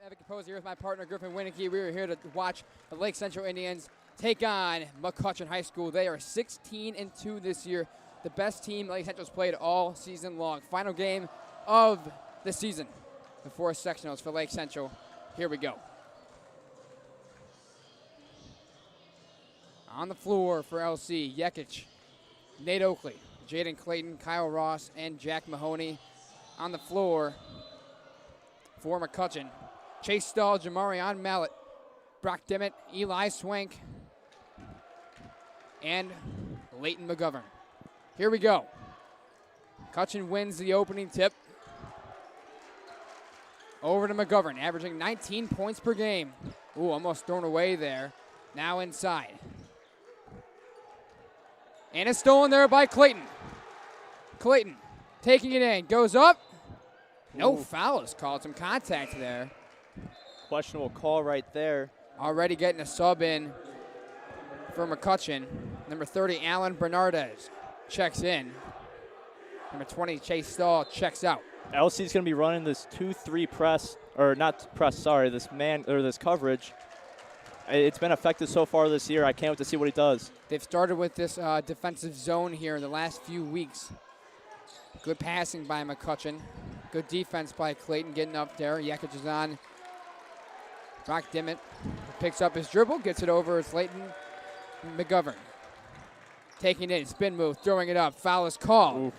Caposey here with my partner Griffin Winiecki. We are here to watch the Lake Central Indians take on McCutcheon High School. They are 16-2 this year, the best team Lake Central's played all season long. Final game of the season before sectionals for Lake Central. Here we go. On the floor for LC, Yates, Nate Oakley, Jaden Clayton, Kyle Ross, and Jack Mahoney. On the floor for McCutcheon, Chase Stahl, Jamarion Mallet, Brock Dimmitt, Eli Swank, and Leighton McGovern. Here we go. McCutcheon wins the opening tip. Over to McGovern, averaging 19 points per game. Ooh, almost thrown away there. Now inside. And it's stolen there by Clayton. Clayton taking it in, goes up. No foul is called, some contact there. Questionable call right there. Already getting a sub in for McCutcheon. Number 30, Alan Bernardez checks in. Number 20, Chase Stahl checks out. LC's going to be running this 2-3 press, or not press, sorry, this coverage. It's been effective so far this year. I can't wait to see what he does. They've started with this defensive zone here in the last few weeks. Good passing by McCutcheon. Good defense by Clayton getting up there. Yakic is on. Brock Dimmitt picks up his dribble, gets it over. It's Leighton McGovern. Taking it, spin move, throwing it up. Foul is called. Oof.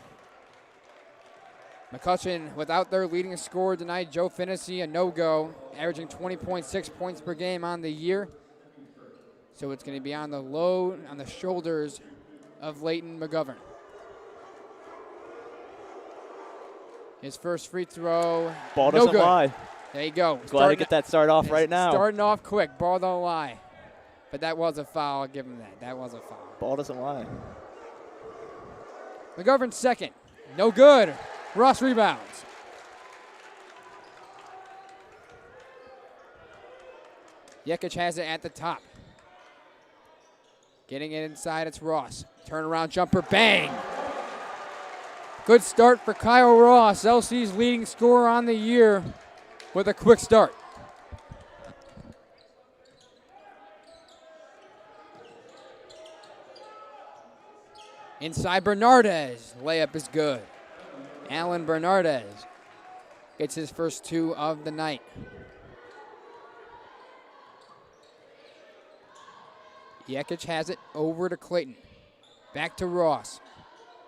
McCutcheon, without their leading scorer tonight, Joe Finnessy, a no-go, averaging 20.6 points per game on the year. So it's going to be on the shoulders of Leighton McGovern. His first free throw, ball doesn't good. lie. There you go. Glad to get that start off right now. Starting off quick, ball don't lie. But that was a foul, I'll give him that. That was a foul. Ball doesn't lie. McGovern second, no good. Ross rebounds. Yakic has it at the top. Getting it inside, it's Ross. Turnaround jumper, bang! Good start for Kyle Ross, LC's leading scorer on the year, with a quick start. Inside Bernardez, layup is good. Alan Bernardez gets his first two of the night. Yakic has it over to Clayton. Back to Ross.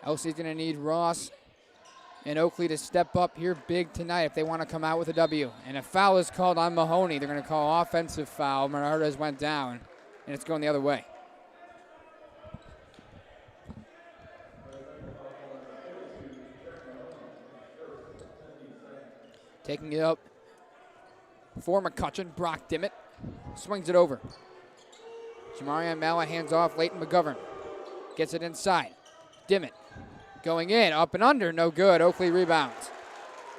LC's going to need Ross and Oakley to step up here big tonight if they want to come out with a W. And a foul is called on Mahoney. They're going to call offensive foul. Bernardez went down, and it's going the other way. Taking it up for McCutcheon, Brock Dimmitt swings it over. Jamarion Malla hands off, Leighton McGovern gets it inside. Dimmitt going in, up and under, no good. Oakley rebounds.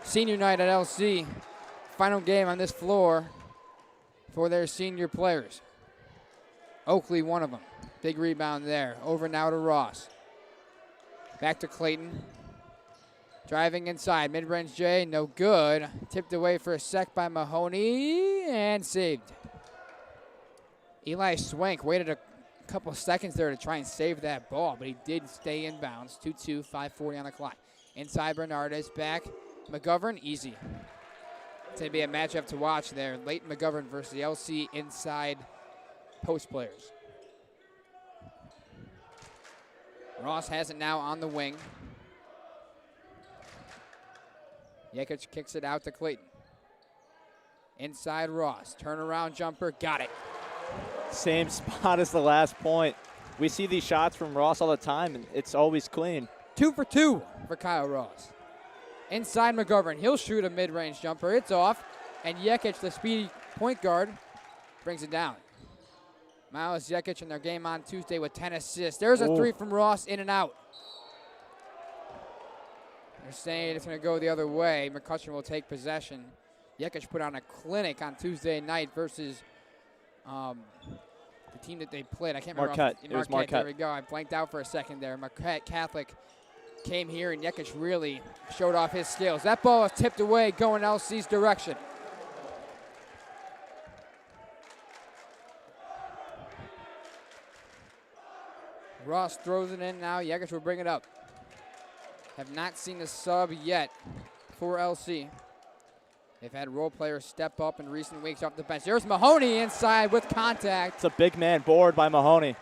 Senior night at LC, final game on this floor for their senior players. Oakley, one of them. Big rebound there. Over now to Ross. Back to Clayton. Driving inside, mid-range J, no good. Tipped away for a sec by Mahoney, and saved. Eli Swank waited a couple seconds there to try and save that ball, but he did stay in bounds. 2-2, 5:40 on the clock. Inside Bernardez, back. McGovern, easy. It's going to be a matchup to watch there. Leighton McGovern versus the LC inside post players. Ross has it now on the wing. Yakic kicks it out to Clayton. Inside Ross, turnaround jumper, got it. Same spot as the last point. We see these shots from Ross all the time, and it's always clean. 2 for 2 for Kyle Ross. Inside McGovern, he'll shoot a mid-range jumper. It's off, and Yakic, the speedy point guard, brings it down. Miles Yakic in their game on Tuesday with 10 assists. There's a three from Ross, in and out. They're saying it's going to go the other way. McCutcheon will take possession. Yakic put on a clinic on Tuesday night versus the team that they played. I can't remember. Marquette. It was Marquette. There we go. I blanked out for a second there. Marquette Catholic came here, and Yakic really showed off his skills. That ball is tipped away going LC's direction. Ross throws it in now. Yates will bring it up. Have not seen a sub yet for LC. They've had role players step up in recent weeks off the bench. There's Mahoney inside with contact. It's a big man board by Mahoney.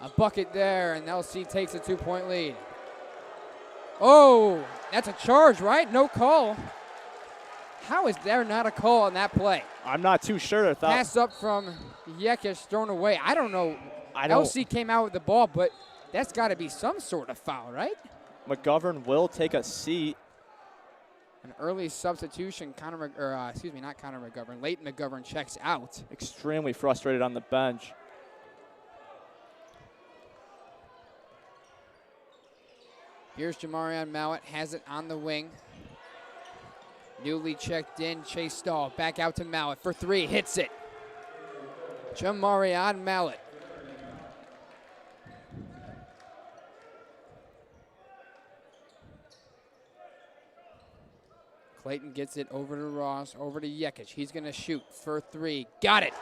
A bucket there, and LC takes a 2-point lead. Oh, that's a charge, right? No call. How is there not a call on that play? I'm not too sure. Pass up from Yates, thrown away. I don't know. LC came out with the ball, but that's got to be some sort of foul, right? McGovern will take a seat. An early substitution, Leighton McGovern checks out. Extremely frustrated on the bench. Here's Jamarion Mallett, has it on the wing. Newly checked in, Chase Stahl, back out to Mallett for 3, hits it. Jamarion Mallett. Clayton gets it over to Ross, over to Yates. He's going to shoot for 3. Got it.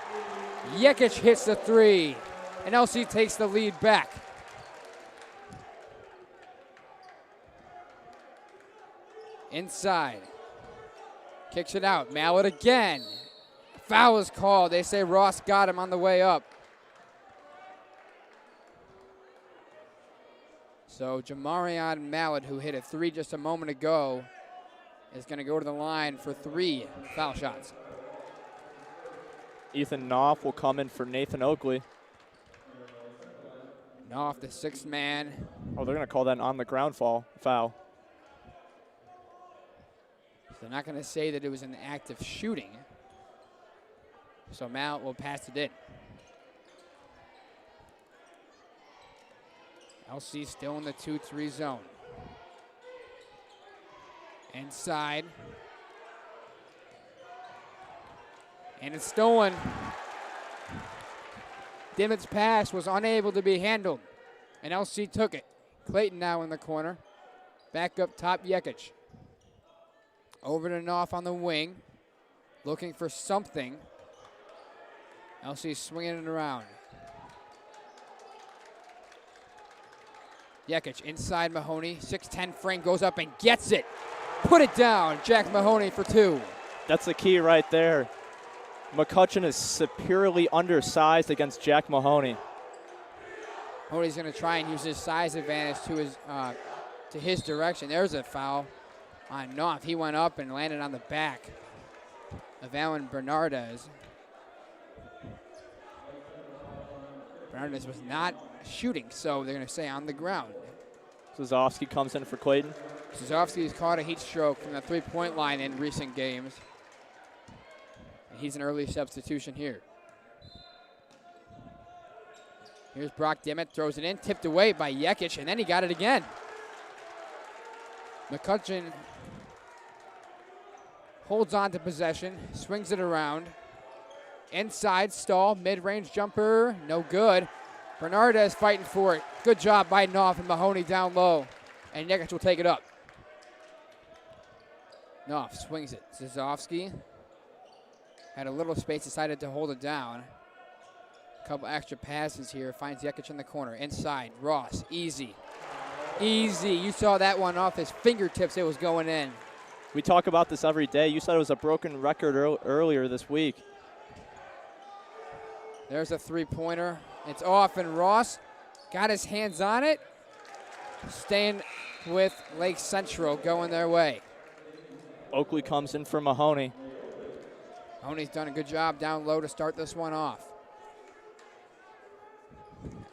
Yates hits the 3, and LC takes the lead back. Inside. Kicks it out. Mallett again. Foul is called. They say Ross got him on the way up. So Jamarion Mallett, who hit a 3 just a moment ago, is going to go to the line for 3 foul shots. Ethan Knopf will come in for Nathan Oakley. Knopf, the 6th man. Oh, they're going to call that an on-the-ground foul. They're not going to say that it was an act of shooting. So Mallett will pass it in. LC still in the 2-3 zone. Inside. And it's stolen. Dimmitt's pass was unable to be handled. And LC took it. Clayton now in the corner. Back up top, Yates. Over to Knopf on the wing. Looking for something. LC swinging it around. Yates inside Mahoney. 6'10" frame goes up and gets it. Put it down. Jack Mahoney for 2. That's the key right there. McCutcheon is superiorly undersized against Jack Mahoney. Mahoney's going to try and use his size advantage to his direction. There's a foul on Knopf. He went up and landed on the back of Alan Bernardez. Bernardez was not shooting, so they're going to say on the ground. Zazowski comes in for Clayton. Zazowski's caught a heat stroke from the 3-point line in recent games. And he's an early substitution here. Here's Brock Dimmitt, throws it in, tipped away by Yates, and then he got it again. McCutcheon holds on to possession, swings it around. Inside, Stahl, mid-range jumper, no good. Bernardez fighting for it. Good job by Knopf and Mahoney down low. And Yates will take it up. Knopf swings it. Zazowski had a little space, decided to hold it down. A couple extra passes here. Finds Yates in the corner. Inside, Ross, easy. Easy. You saw that one off his fingertips. It was going in. We talk about this every day. You said it was a broken record earlier this week. There's a 3-pointer. It's off, and Ross got his hands on it. Staying with Lake Central, going their way. Oakley comes in for Mahoney. Mahoney's done a good job down low to start this one off.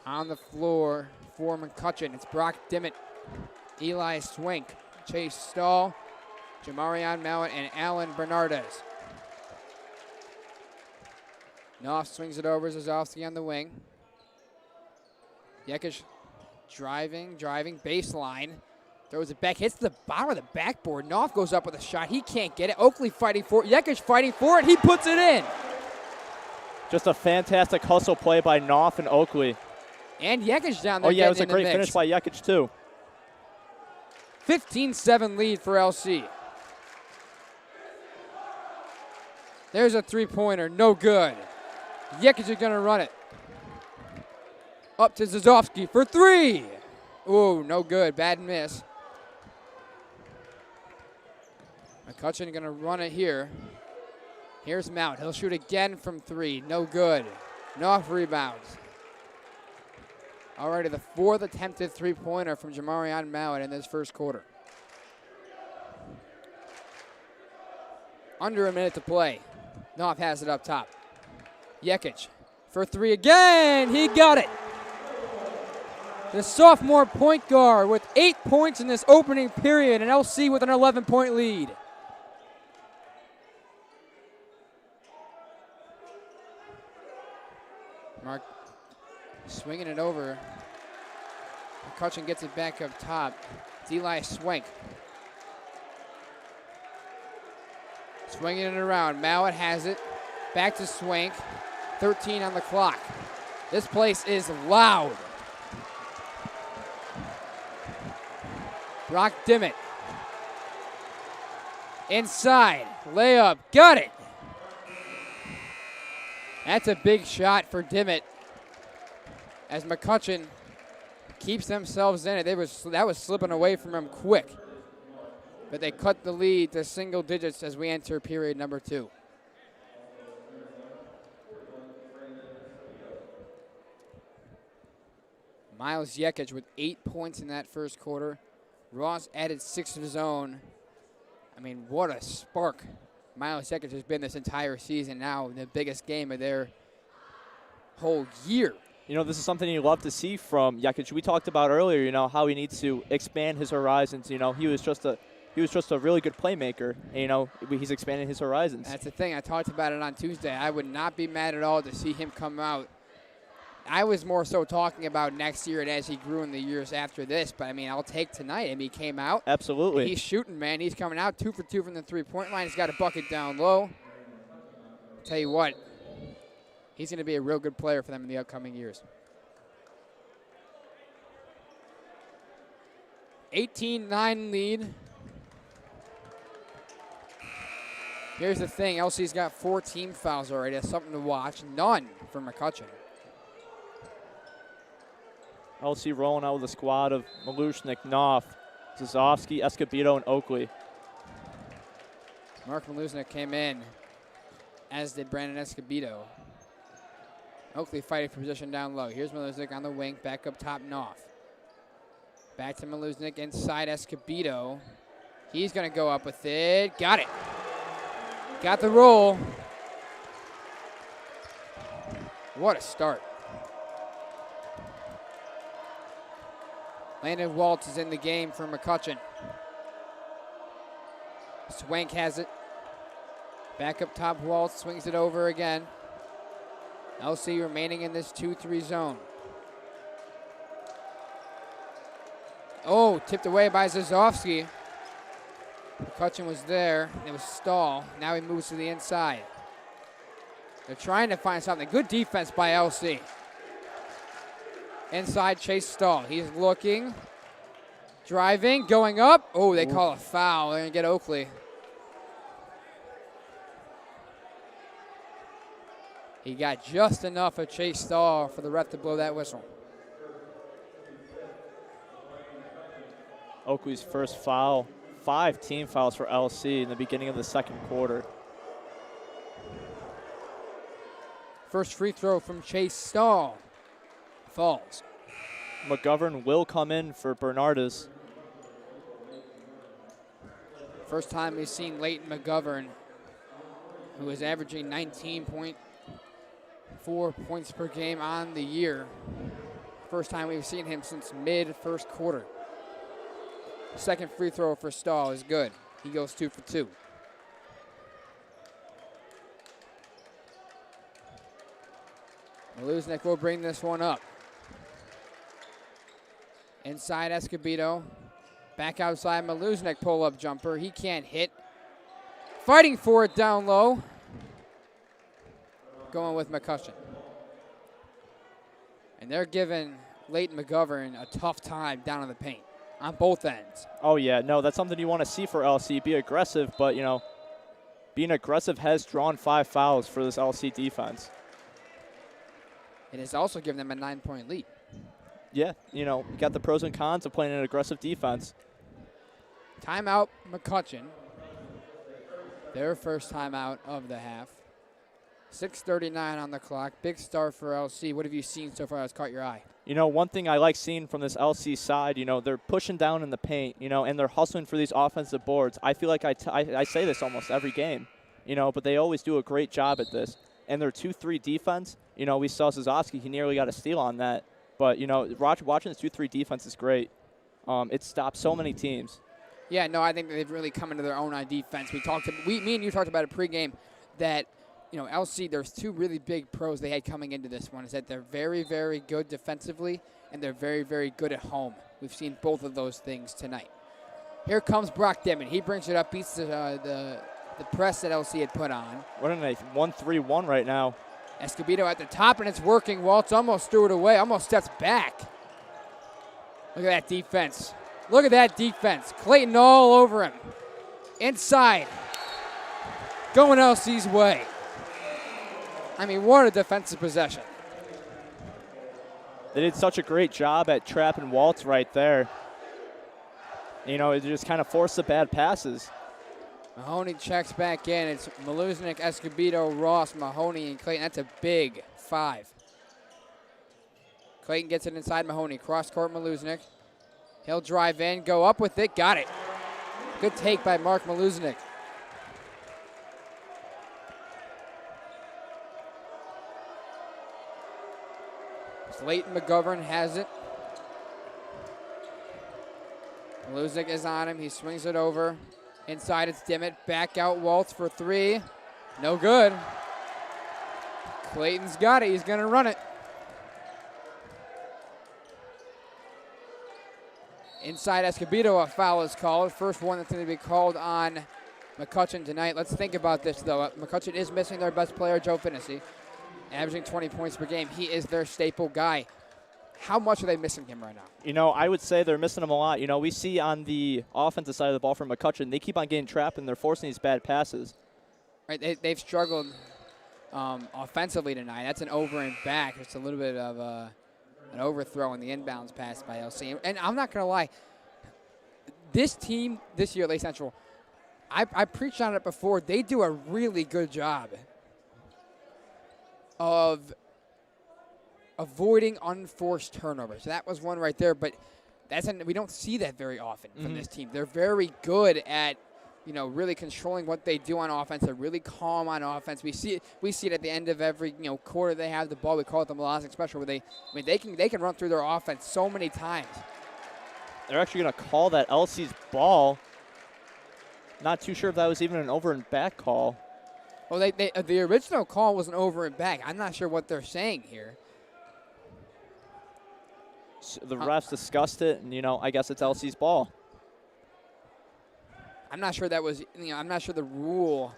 On the floor for McCutcheon, it's Brock Dimmitt, Eli Swink, Chase Stahl, Jamarion Mallett, and Alan Bernardez. Knopf swings it over, Zazowski on the wing. Yates driving, baseline. Throws it back, hits the bottom of the backboard. Knopf goes up with a shot. He can't get it. Oakley fighting for it. Yates fighting for it. He puts it in. Just a fantastic hustle play by Knopf and Oakley. And Yates down there. Oh, yeah, it was a great finish by Yates, too. 15-7 lead for LC. There's a 3-pointer. No good. Yates is going to run it. Up to Zazovsky for three. Ooh, no good. Bad miss. McCutcheon going to run it here. Here's Mount. He'll shoot again from three. No good. Off rebounds. Alrighty, the fourth attempted three-pointer from Jamarion Mallett in this first quarter. Under a minute to play. Knopf has it up top. Yates for three again. He got it. The sophomore point guard with 8 points in this opening period, and LC with an 11-point lead. Mark swinging it over. McCutcheon gets it back up top. It's Eli Swank. Swinging it around. Mallett has it. Back to Swank. 13 on the clock. This place is loud. Brock Dimmitt. Inside. Layup. Got it. That's a big shot for Dimmitt as McCutcheon keeps themselves in it. That was slipping away from him quick. But they cut the lead to single digits as we enter period number 2. Miles Yates with 8 points in that first quarter. Ross added 6 of his own. I mean, what a spark Miles Yates has been this entire season, now the biggest game of their whole year. You know, this is something you love to see from Yates. We talked about earlier, you know, how he needs to expand his horizons. You know, he was just a really good playmaker. And, you know, he's expanding his horizons. That's the thing. I talked about it on Tuesday. I would not be mad at all to see him come out. I was more so talking about next year and as he grew in the years after this. But, I mean, I'll take tonight. I mean, he came out. Absolutely. He's shooting, man. He's coming out 2 for 2 from the three-point line. He's got a bucket down low. Tell you what, he's going to be a real good player for them in the upcoming years. 18-9 lead. Here's the thing. LC's got 4 team fouls already. That's something to watch. None for McCutcheon. LC rolling out with a squad of Malushnik, Knopf, Zazovsky, Escobedo, and Oakley. Mark Malushnik came in, as did Brandon Escobedo. Oakley fighting for position down low. Here's Malushnik on the wing, back up top, Knopf. Back to Malushnik, inside Escobedo. He's going to go up with it. Got it. Got the roll. What a start. Landon Waltz is in the game for McCutcheon. Swank has it. Back up top, Waltz swings it over again. LC remaining in this 2-3 zone. Oh, tipped away by Zazovsky. McCutcheon was there. It was Stahl. Now he moves to the inside. They're trying to find something. Good defense by LC. Inside, Chase Stahl. He's looking. Driving, going up. Oh, they call a foul. They're going to get Oakley. He got just enough of Chase Stahl for the ref to blow that whistle. Oakley's first foul. 5 team fouls for LC in the beginning of the second quarter. First free throw from Chase Stahl. Falls. McGovern will come in for Bernardus. First time we've seen Leighton McGovern, who is averaging 19.4 points per game on the year. First time we've seen him since mid-first quarter. Second free throw for Stahl is good. He goes 2 for 2. Malushnik will bring this one up. Inside Escobedo. Back outside Malushnik, pull-up jumper. He can't hit. Fighting for it down low. Going with McCutcheon. And they're giving Leighton McGovern a tough time down in the paint on both ends. Oh, yeah. No, that's something you want to see for LC. Be aggressive, but, you know, being aggressive has drawn 5 fouls for this LC defense. It has also given them a 9-point lead. Yeah, you got the pros and cons of playing an aggressive defense. Timeout, McCutcheon. Their first timeout of the half. 6:39 on the clock. Big start for LC. What have you seen so far that's caught your eye? One thing I like seeing from this LC side, they're pushing down in the paint, and they're hustling for these offensive boards. I feel like I say this almost every game, but they always do a great job at this. And their 2-3 defense, we saw Zazowski, he nearly got a steal on that. But, watching this 2-3 defense is great. It stops so many teams. Yeah, no, I think they've really come into their own on defense. Me and you talked about it pregame that, LC, there's two really big pros they had coming into this one, is that they're very, very good defensively and they're very, very good at home. We've seen both of those things tonight. Here comes Brock Dimon. He brings it up, beats the press that LC had put on. Running a 1-3-1 right now. Escobedo at the top, and it's working. Waltz almost threw it away, almost steps back. Look at that defense. Look at that defense. Clayton all over him. Inside. Going LC's way. I mean, what a defensive possession. They did such a great job at trapping Waltz right there. It just kind of forced the bad passes. Mahoney checks back in. It's Maluznik, Escobedo, Ross, Mahoney, and Clayton. That's a big 5. Clayton gets it inside Mahoney. Cross court Maluznik. He'll drive in, go up with it. Got it. Good take by Mark Maluznik. Leighton McGovern has it. Maluznik is on him. He swings it over. Inside it's Dimmitt. Back out Waltz for 3. No good. Clayton's got it. He's going to run it. Inside Escobedo, a foul is called. First one that's going to be called on McCutcheon tonight. Let's think about this, though. McCutcheon is missing their best player, Joe Finnessy, averaging 20 points per game. He is their staple guy. How much are they missing him right now? I would say they're missing him a lot. We see on the offensive side of the ball from McCutcheon, they keep on getting trapped and they're forcing these bad passes. Right, they've struggled offensively tonight. That's an over and back. It's a little bit of an overthrow in the inbounds pass by LC. And I'm not going to lie, this team this year, Lake Central, I preached on it before. They do a really good job of avoiding unforced turnovers. That was one right there, but we don't see that very often from this team. They're very good at, really controlling what they do on offense. They're really calm on offense. We see it at the end of every quarter they have the ball. We call it the Molostic Special, where they can run through their offense so many times. They're actually going to call that LC's ball. Not too sure if that was even an over and back call. Well, the original call was an over and back. I'm not sure what they're saying here. So the refs discussed it, and I guess it's LC's ball. I'm not sure that was. I'm not sure the rule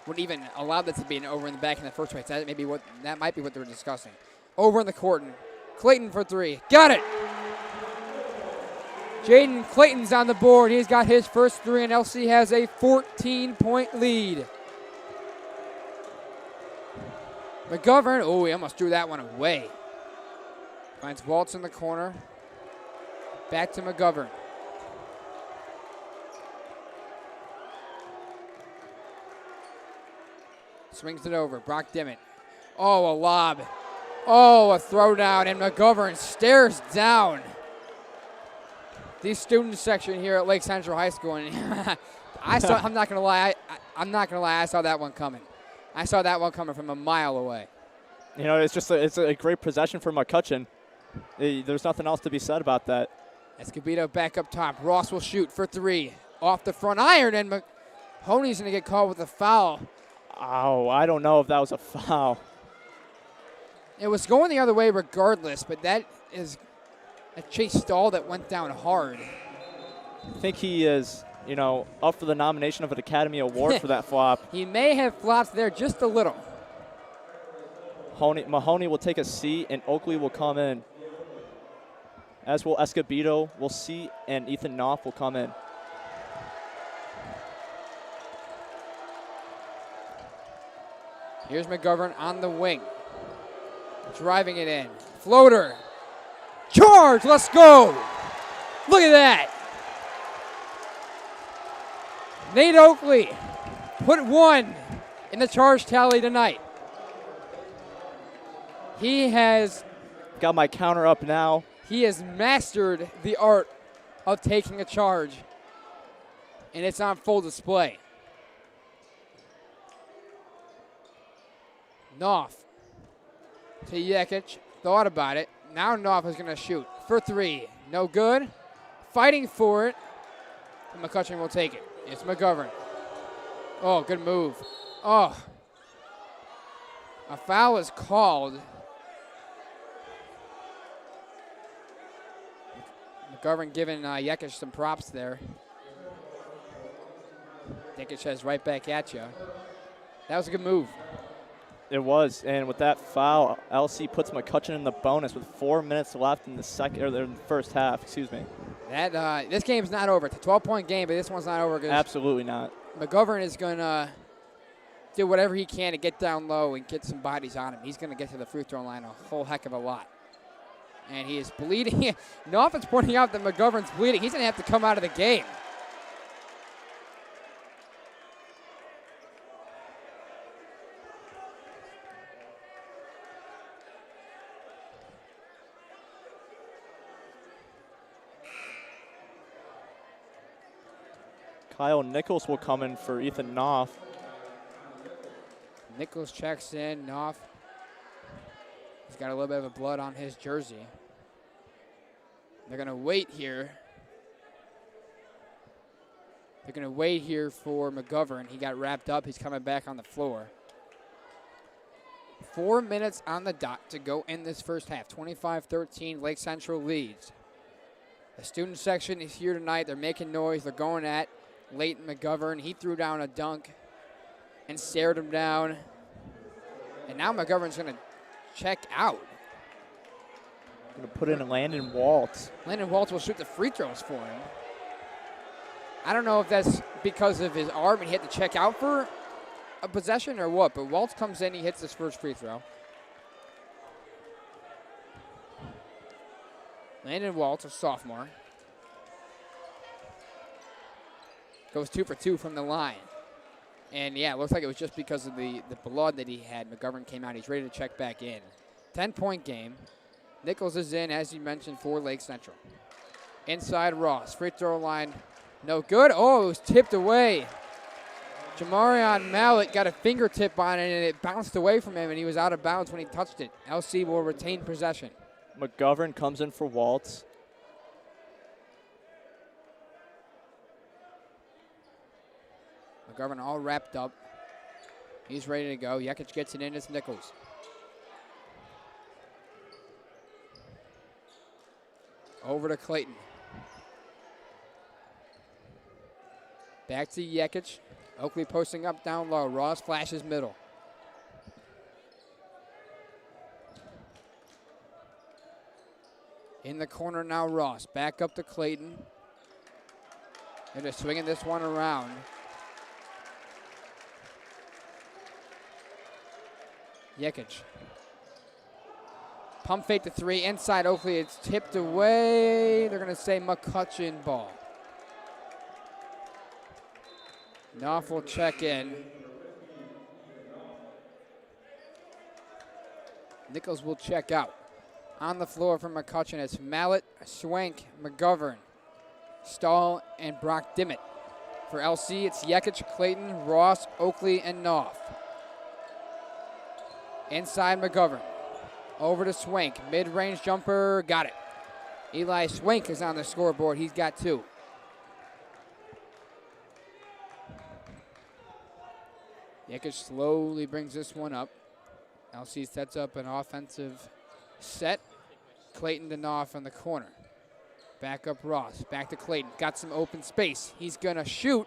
would even allow that to be an over in the back in the first place. That might be what they were discussing. Over in the court, and Clayton for 3. Got it. Jaden Clayton's on the board. He's got his first 3, and LC has a 14-point lead. McGovern, he almost threw that one away. Finds Waltz in the corner. Back to McGovern. Swings it over. Brock Dimmitt. A lob. A throwdown, and McGovern stares down the student section here at Lake Central High School. And I'm not gonna lie. I saw that one coming. I saw that one coming from a mile away. It's a great possession for McCutcheon. There's nothing else to be said about that. Escobedo back up top. Ross will shoot for 3. Off the front iron, and Mahoney's going to get called with a foul. I don't know if that was a foul. It was going the other way regardless, but that is a Chase Stahl that went down hard. I think he is, up for the nomination of an Academy Award for that flop. He may have flopped there just a little. Mahoney will take a seat, and Oakley will come in. As will Escobedo will see, and Ethan Knopf will come in. Here's McGovern on the wing. Driving it in. Floater. Charge. Let's go. Look at that. Nate Oakley put 1 in the charge tally tonight. He has got my counter up now. He has mastered the art of taking a charge, and it's on full display. Knopf to Yates, thought about it. Now Knopf is going to shoot for 3. No good. Fighting for it. And McCutcheon will take it. It's McGovern. Oh, good move. Oh. A foul is called. McGovern giving Yates some props there. Yates says right back at you. That was a good move. It was, and with that foul, LC puts McCutcheon in the bonus with 4 minutes left in the first half. Excuse me. That this game's not over. It's a 12-point game, but this one's not over. Absolutely not. McGovern is going to do whatever he can to get down low and get some bodies on him. He's going to get to the free throw line a whole heck of a lot. And he is bleeding. Knopf is pointing out that McGovern's bleeding. He's going to have to come out of the game. Kyle Nichols will come in for Ethan Knopf. Nichols checks in. Knopf. He's got a little bit of blood on his jersey. They're going to wait here. They're going to wait here for McGovern. He got wrapped up. He's coming back on the floor. 4 minutes on the dot to go in this first half. 25-13, Lake Central leads. The student section is here tonight. They're making noise. They're going at Leighton McGovern. He threw down a dunk and stared him down. And now McGovern's going to check out. Going to put in a Landon Waltz. Landon Waltz will shoot the free throws for him. I don't know if that's because of his arm and he had to check out for a possession or what, but Waltz comes in, he hits his first free throw. Landon Waltz, a sophomore, goes 2 for 2 from the line. And yeah, it looks like it was just because of the blood that he had. McGovern came out, he's ready to check back in. 10-point game. Nichols is in, as you mentioned, for Lake Central. Inside Ross, free throw line, no good. Oh, it was tipped away. Jamarion Mallett got a fingertip on it, and it bounced away from him, and he was out of bounds when he touched it. LC will retain possession. McGovern comes in for Waltz. McGovern all wrapped up. He's ready to go. Yates gets it in. It's Nichols. Over to Clayton. Back to Yates. Oakley posting up down low. Ross flashes middle. In the corner now, Ross. Back up to Clayton. They're just swinging this one around. Yates. Pump fake to 3. Inside Oakley. It's tipped away. They're going to say McCutcheon ball. Knopf will check in. Nichols will check out. On the floor for McCutcheon, it's Mallett, Swank, McGovern, Stahl, and Brock Dimmitt. For LC, it's Yates, Clayton, Ross, Oakley, and Knopf. Inside McGovern. Over to Swank. Mid-range jumper. Got it. Eli Swank is on the scoreboard. He's got 2. Yates slowly brings this one up. LC sets up an offensive set. Clayton to Knopf on the corner. Back up Ross. Back to Clayton. Got some open space. He's going to shoot.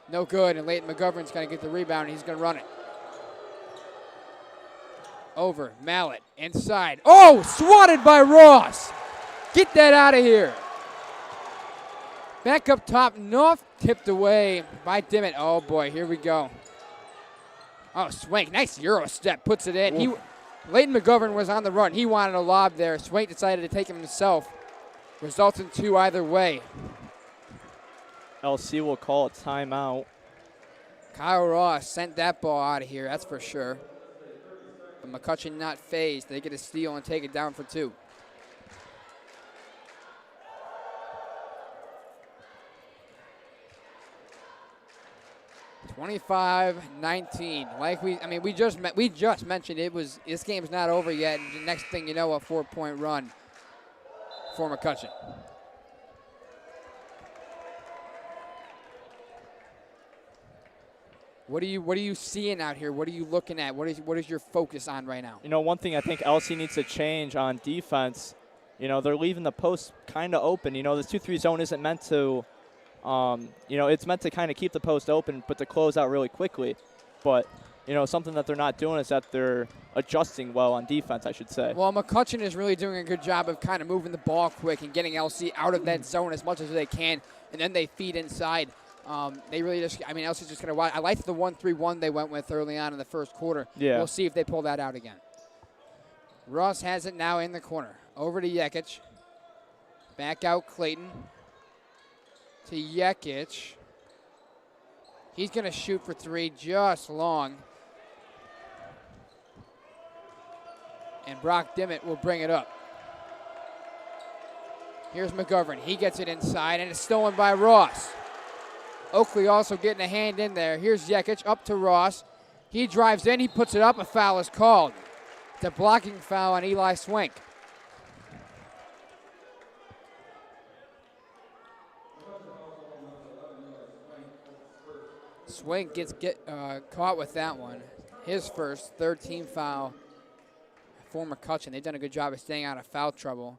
No good. And Leighton McGovern's going to get the rebound. And he's going to run it. Over. Mallett. Inside. Oh! Swatted by Ross. Get that out of here. Back up top. Knopf tipped away by Dimmitt. Oh, boy. Here we go. Oh, Swank. Nice Euro step. Puts it in. Leighton McGovern was on the run. He wanted a lob there. Swank decided to take him himself. Results in 2 either way. LC will call a timeout. Kyle Ross sent that ball out of here, that's for sure. But McCutcheon not phased. They get a steal and take it down for 2. (25-19). Like we just mentioned, this game's not over yet. And the next thing you know, a 4-point run for McCutcheon. What are you seeing out here? What are you looking at? What is your focus on right now? You know, one thing I think LC needs to change on defense, you know, they're leaving the post kind of open. You know, this 2-3 zone isn't meant to, you know, it's meant to kind of keep the post open but to close out really quickly. But, you know, something that they're not doing is that they're adjusting well on defense, I should say. Well, McCutcheon is really doing a good job of kind of moving the ball quick and getting LC out of that zone as much as they can, and then they feed inside. They really just, LC's just going to watch. I liked the 1-3-1 they went with early on in the first quarter. Yeah. We'll see if they pull that out again. Ross has it now in the corner. Over to Yates. Back out Clayton. To Yates. He's going to shoot for 3 just long. And Brock Dimmitt will bring it up. Here's McGovern. He gets it inside, and it's stolen by Ross. Oakley also getting a hand in there. Here's Yates up to Ross. He drives in. He puts it up. A foul is called. It's a blocking foul on Eli Swank. Swank gets caught with that one. His first, 3rd-team foul for McCutcheon. They've done a good job of staying out of foul trouble.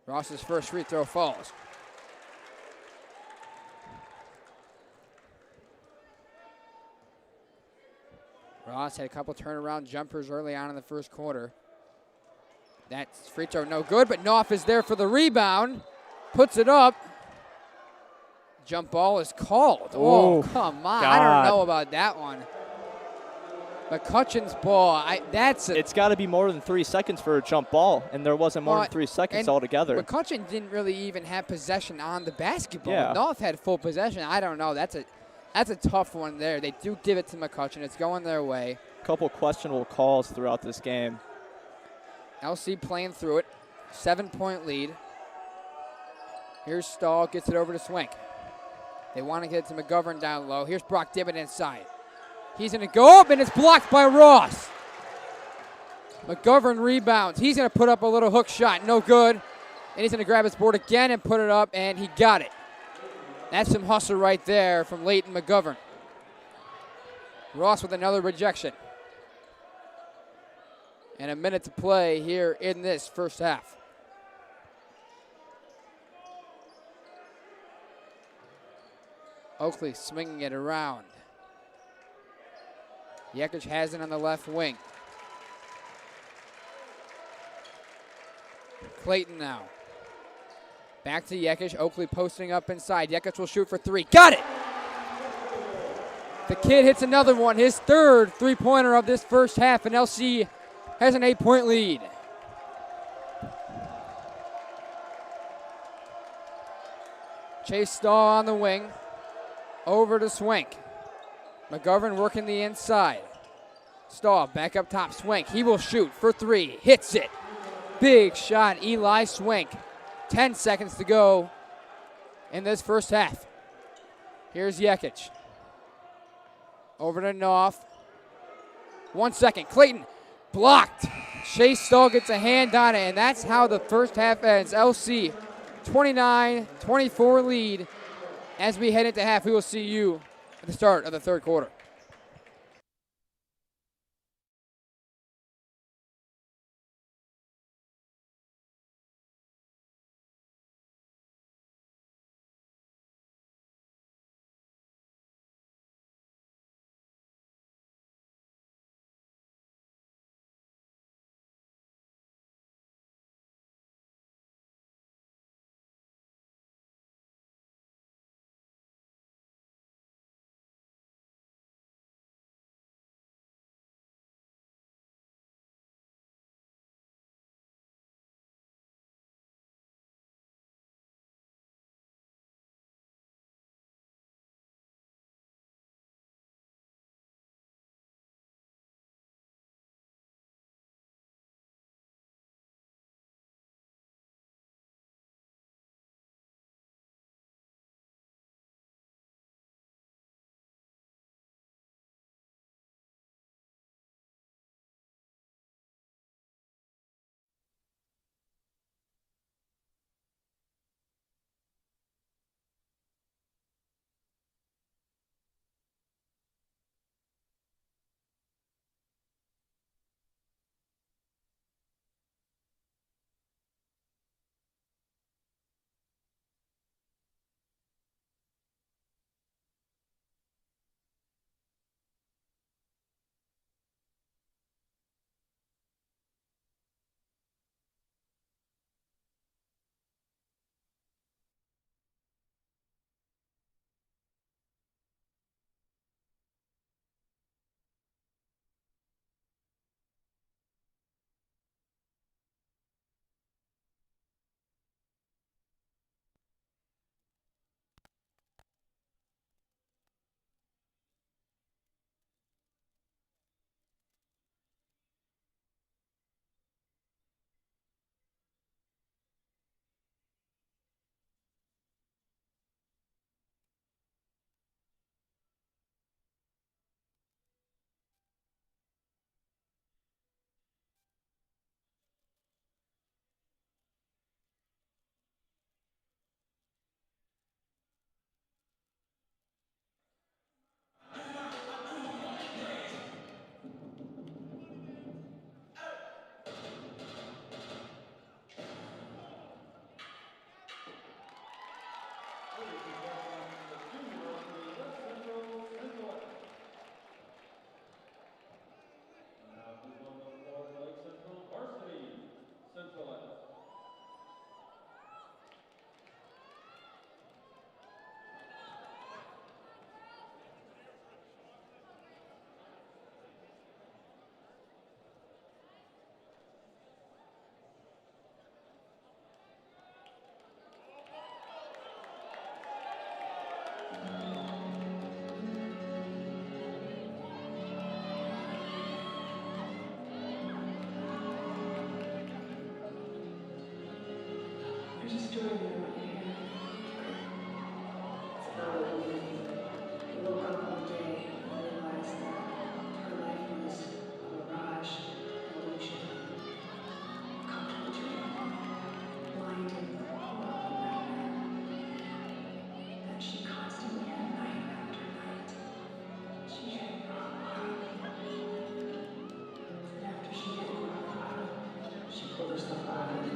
Ross's first free throw falls. Ross had a couple turnaround jumpers early on in the first quarter. That free throw no good, but Knopf is there for the rebound. Puts it up. Jump ball is called. Oh, come on. God. I don't know about that one. McCutcheon's ball, it's got to be more than 3 seconds for a jump ball, and there wasn't more than 3 seconds altogether. McCutcheon didn't really even have possession on the basketball. Yeah. Knopf had full possession. I don't know. That's a tough one there. They do give it to McCutcheon. It's going their way. A couple questionable calls throughout this game. LC playing through it. 7-point lead. Here's Stahl. Gets it over to Swank. They want to get it to McGovern down low. Here's Brock Dimmitt inside. He's going to go up, and it's blocked by Ross. McGovern rebounds. He's going to put up a little hook shot. No good. And he's going to grab his board again and put it up, and he got it. That's some hustle right there from Leighton McGovern. Ross with another rejection. And a minute to play here in this first half. Oakley swinging it around. Yates has it on the left wing. Clayton now. Back to Yates. Oakley posting up inside. Yates will shoot for 3. Got it! The kid hits another one. His 3rd three-pointer of this first half, and LC has an 8-point lead. Chase Stahl on the wing. Over to Swank. McGovern working the inside. Stahl back up top. Swank, he will shoot for 3. Hits it. Big shot, Eli Swank. 10 seconds to go in this first half. Here's Yates. Over to Knopf. 1 second. Clayton blocked. Chase Stahl gets a hand on it, and that's how the first half ends. LC 29-24 lead. As we head into half, we will see you at the start of the 3rd quarter. There's a story there about your hair. It's about a woman who woke up one day and realized that her life was a mirage, an illusion, a comfortable dream, blinding with a horrible nightmare that she constantly had night after night. She had grown up. And after she had grown up, she pulled herself out of it.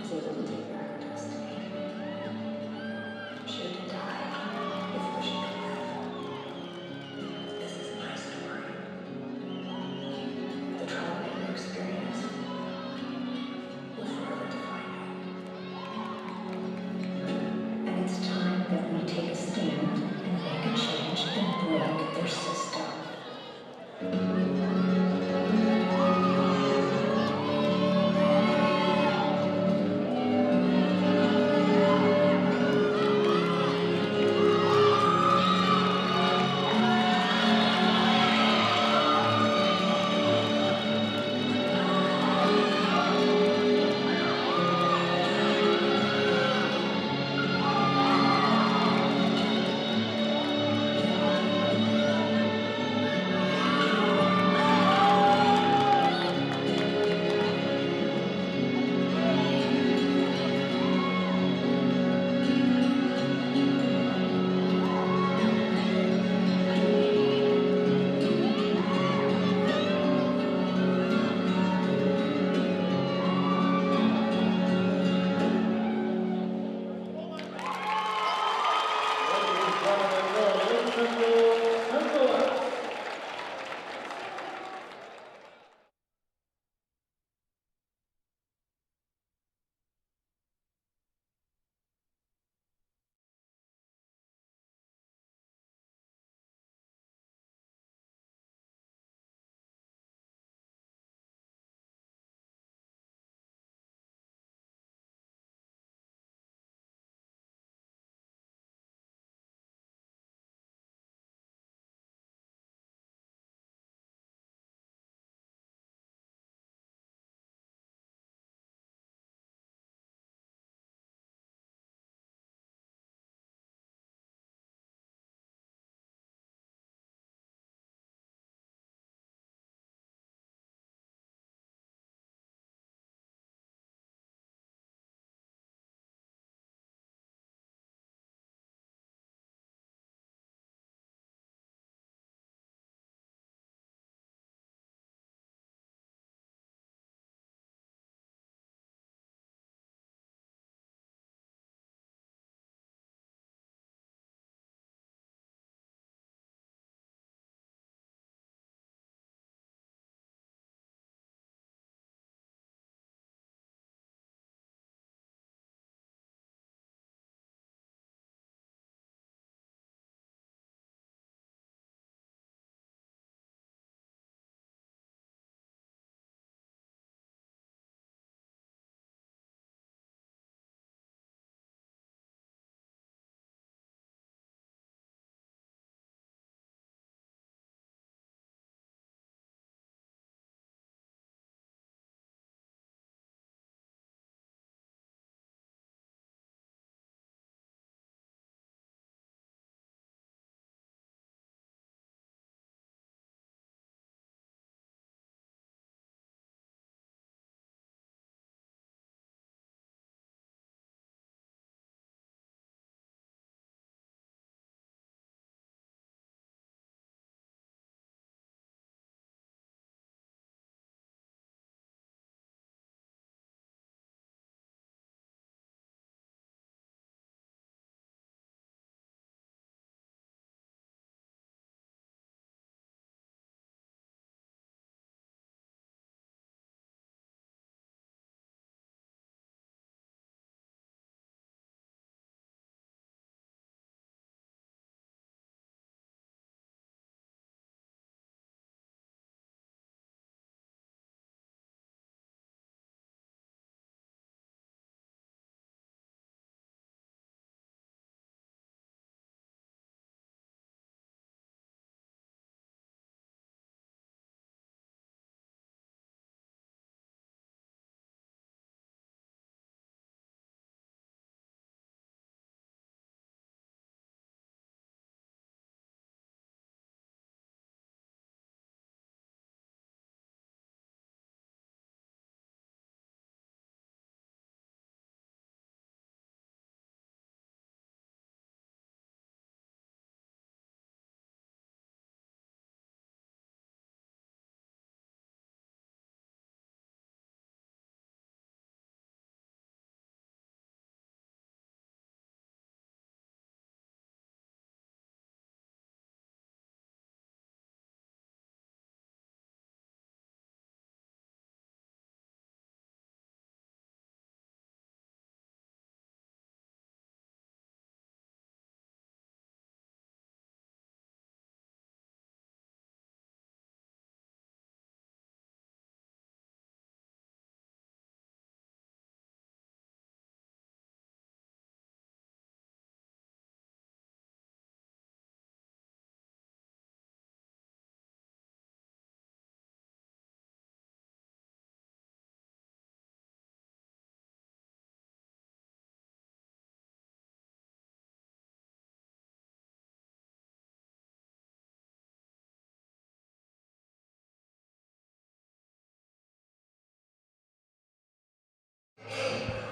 Was able to take back her destiny. She had to die before she could live. This is my story. The trauma that you experience will forever define you. And it's time that we take a stand and make a change and break their system.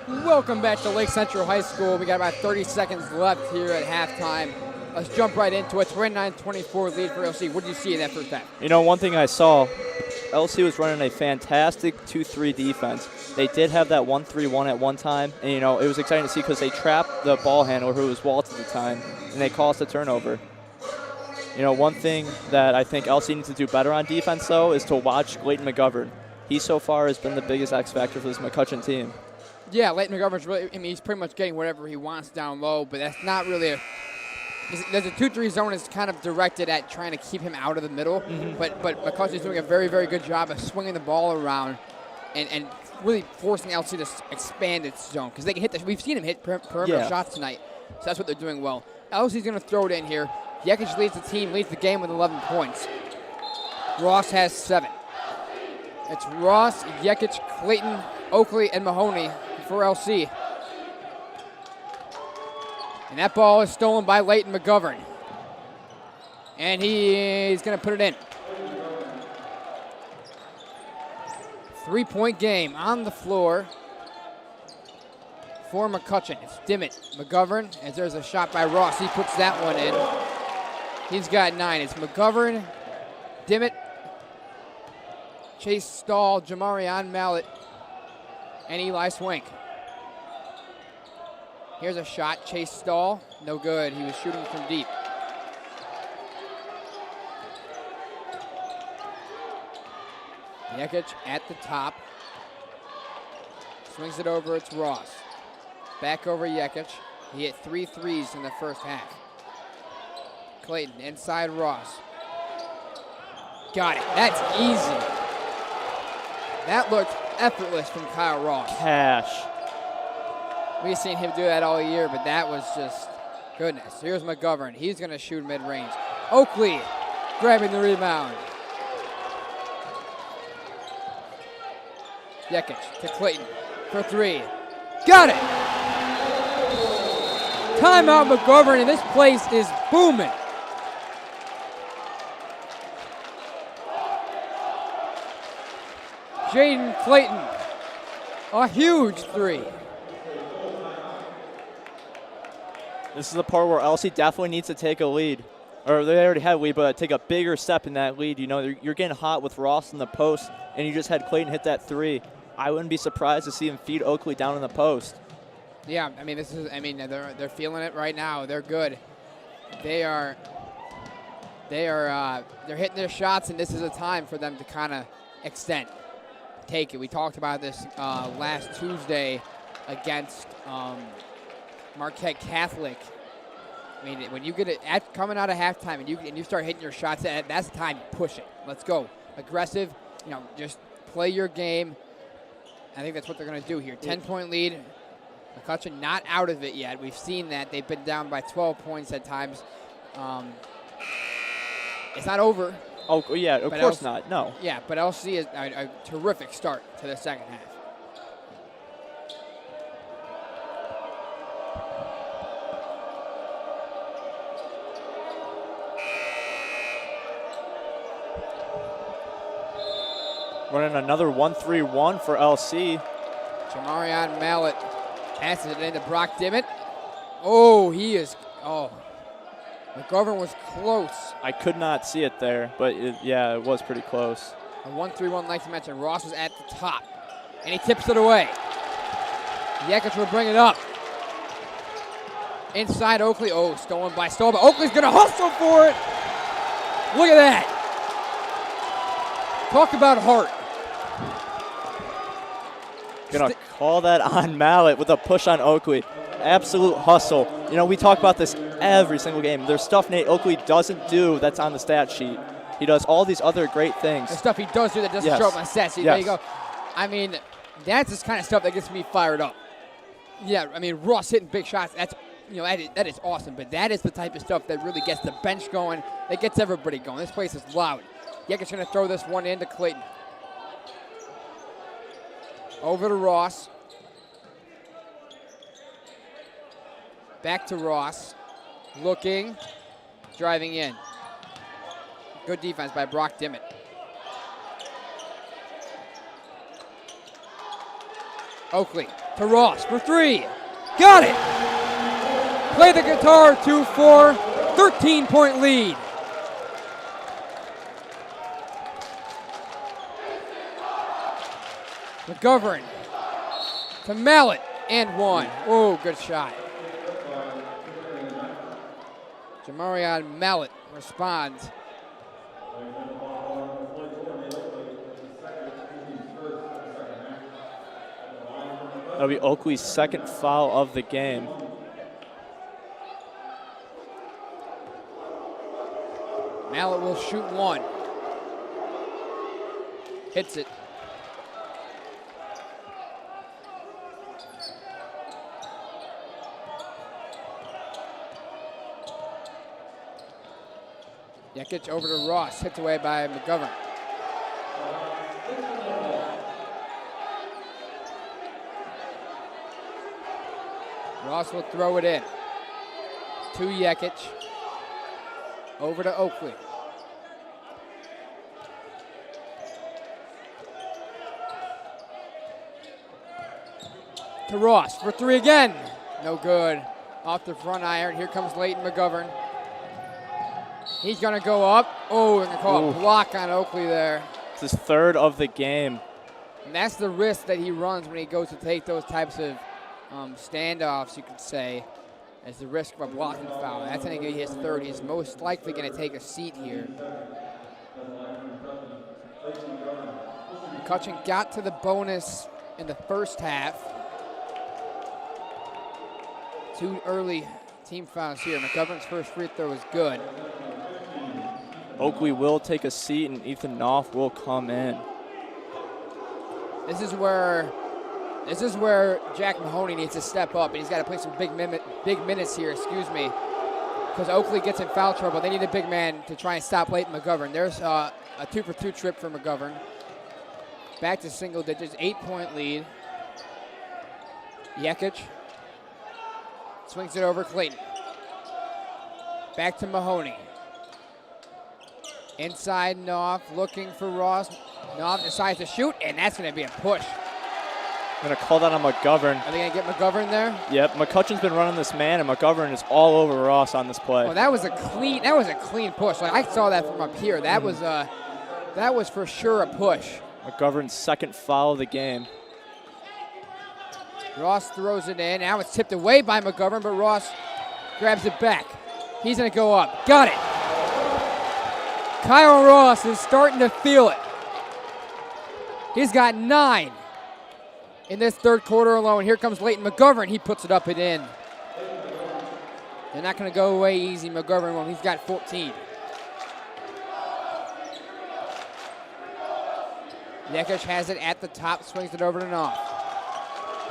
Welcome back to Lake Central High School. We got about 30 seconds left here at halftime. Let's jump right into it. 29-24 lead for LC. What did you see in that first half? You know, one thing I saw, LC was running a fantastic 2-3 defense. They did have that 1-3-1 at one time, and, you know, it was exciting to see because they trapped the ball handler, who was Walt at the time, and they caused a turnover. You know, one thing that I think LC needs to do better on defense, though, is to watch Clayton McGovern. He so far has been the biggest X factor for this McCutcheon team. Yeah, Leighton McGovern's really, I mean, he's pretty much getting whatever he wants down low, but that's not really a, there's a 2-3 zone is kind of directed at trying to keep him out of the middle, but McCutcheon's doing a very, very good job of swinging the ball around and really forcing LC to expand its zone, because they can hit this. We've seen him hit perimeter shots tonight, so that's what they're doing well. LC's going to throw it in here. Yates leads the team, leads the game with 11 points. Ross has 7. It's Ross, Yates, Clayton, Oakley, and Mahoney for LC. And that ball is stolen by Leighton McGovern. And he's going to put it in. 3-point game on the floor for McCutcheon. It's Dimmitt, McGovern, as there's a shot by Ross. He puts that one in. He's got 9. It's McGovern, Dimmitt, Chase Stahl, Jamarion Mallett, and Eli Swink. Here's a shot. Chase Stahl, no good. He was shooting from deep. Yates at the top. Swings it over. It's Ross. Back over Yates. He hit 3 threes in the first half. Clayton inside Ross. Got it. That's easy. That looked effortless from Kyle Ross. Cash. We've seen him do that all year, but that was just goodness. Here's McGovern. He's going to shoot mid-range. Oakley grabbing the rebound. Yates to Clayton for 3. Got it! Timeout McGovern, and this place is booming. Jaden Clayton, a huge 3. This is the part where LC definitely needs to take a lead. Or they already had a lead, but take a bigger step in that lead. You know, you're getting hot with Ross in the post, and you just had Clayton hit that 3. I wouldn't be surprised to see him feed Oakley down in the post. Yeah, I mean, they're feeling it right now. They're good. They're hitting their shots, and this is a time for them to kind of extend. Take it. We talked about this last Tuesday against Marquette Catholic. I mean, when you get it coming out of halftime and you start hitting your shots, that's the time to push it. Let's go. Aggressive, you know, just play your game. I think that's what they're going to do here. 10-point lead. McCutcheon not out of it yet. We've seen that. They've been down by 12 points at times. It's not over. Oh, yeah, of course not. No. Yeah, but LC is a terrific start to the second half. Running another 1-3-1 for LC. Jamarion Mallett passes it into Brock Dimmitt. Oh, McGovern was close. I could not see it there, but it was pretty close. A 1-3-1, like to mention. Ross is at the top, and he tips it away. Yates will bring it up. Inside Oakley. Oh, stolen by Stoll, but Oakley's going to hustle for it. Look at that. Talk about heart. Gonna call that on Mallett with a push on Oakley. Absolute hustle. You know, we talk about this every single game. There's stuff Nate Oakley doesn't do that's on the stat sheet. He does all these other great things. The stuff he does do that doesn't show up on the stat sheet. There you go. I mean, that's the kind of stuff that gets me fired up. Yeah, I mean, Ross hitting big shots, that is awesome. But that is the type of stuff that really gets the bench going, that gets everybody going. This place is loud. Yates going to throw this one into Clayton. Over to Ross. Back to Ross. Looking. Driving in. Good defense by Brock Dimmitt. Oakley To Ross for three. Got it! Play the guitar, 2-4, 13-point lead. McGovern to Mallet and one. Oh, good shot. Jamarion Mallet responds. That'll be Oakley's second foul of the game. Mallet will shoot one. Hits it. Yates over to Ross, hit away by McGovern. Ross will throw it in. To Yates. Over to Oakley. To Ross for three again. No good. Off the front iron. Here comes Leighton McGovern. He's going to go up. Oh, they're going to call a block on Oakley there. It's his third of the game. And that's the risk that he runs when he goes to take those types of standoffs, you could say, as the risk of a blocking foul. That's going to get his third. He's most likely going to take a seat here. McCutcheon got to the bonus in the first half. Two early team fouls here. McGovern's first free throw was good. Oakley will take a seat, and Ethan Knopf will come in. This is where Jack Mahoney needs to step up, and he's got to play some big minutes here, because Oakley gets in foul trouble. They need a big man to try and stop Leighton McGovern. There's a 2-for-2 trip for McGovern. Back to single digits, 8-point lead. Yates swings it over Clayton. Back to Mahoney. Inside Knopf, looking for Ross. Knopf decides to shoot, and that's going to be a push. I'm going to call that on McGovern. Are they going to get McGovern there? Yep, McCutcheon's been running this man, and McGovern is all over Ross on this play. Well, that was a clean push. Like, I saw that from up here. That was for sure a push. McGovern's second foul of the game. Ross throws it in. Now it's tipped away by McGovern, but Ross grabs it back. He's going to go up. Got it. Kyle Ross is starting to feel it. He's got 9 in this third quarter alone. Here comes Leighton McGovern. He puts it up and in. They're not going to go away easy, McGovern, when he's got 14. Yates has it at the top, swings it over to Knopf.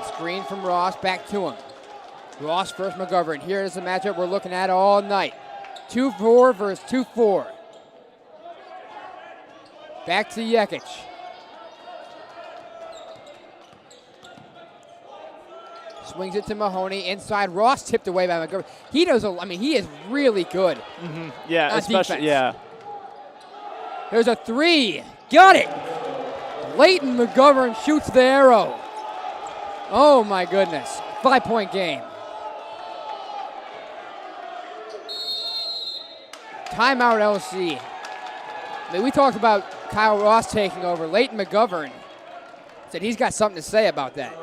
Screen from Ross, back to him. Ross versus McGovern. Here is the matchup we're looking at all night. 2-4 versus 2-4. Back to Yates. Swings it to Mahoney. Inside, Ross tipped away by McGovern. He knows, he is really good. Mm-hmm. Yeah, especially, defense. yeah. There's a three. Got it. Leighton McGovern shoots the arrow. Oh, my goodness. 5-point game. Timeout, LC. We talked about Kyle Ross taking over. Leighton McGovern said he's got something to say about that.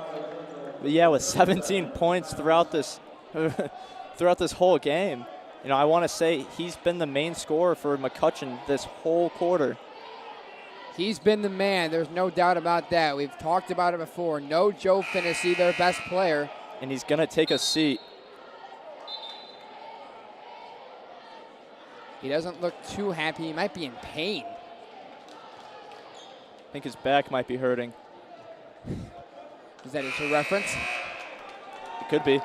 But yeah, with 17 points throughout this whole game, I want to say he's been the main scorer for McCutcheon this whole quarter. He's been the man. There's no doubt about that. We've talked about it before. No Joe Finnessy, their best player. And he's going to take a seat. He doesn't look too happy. He might be in pain. I think his back might be hurting. Is that a reference? It could be.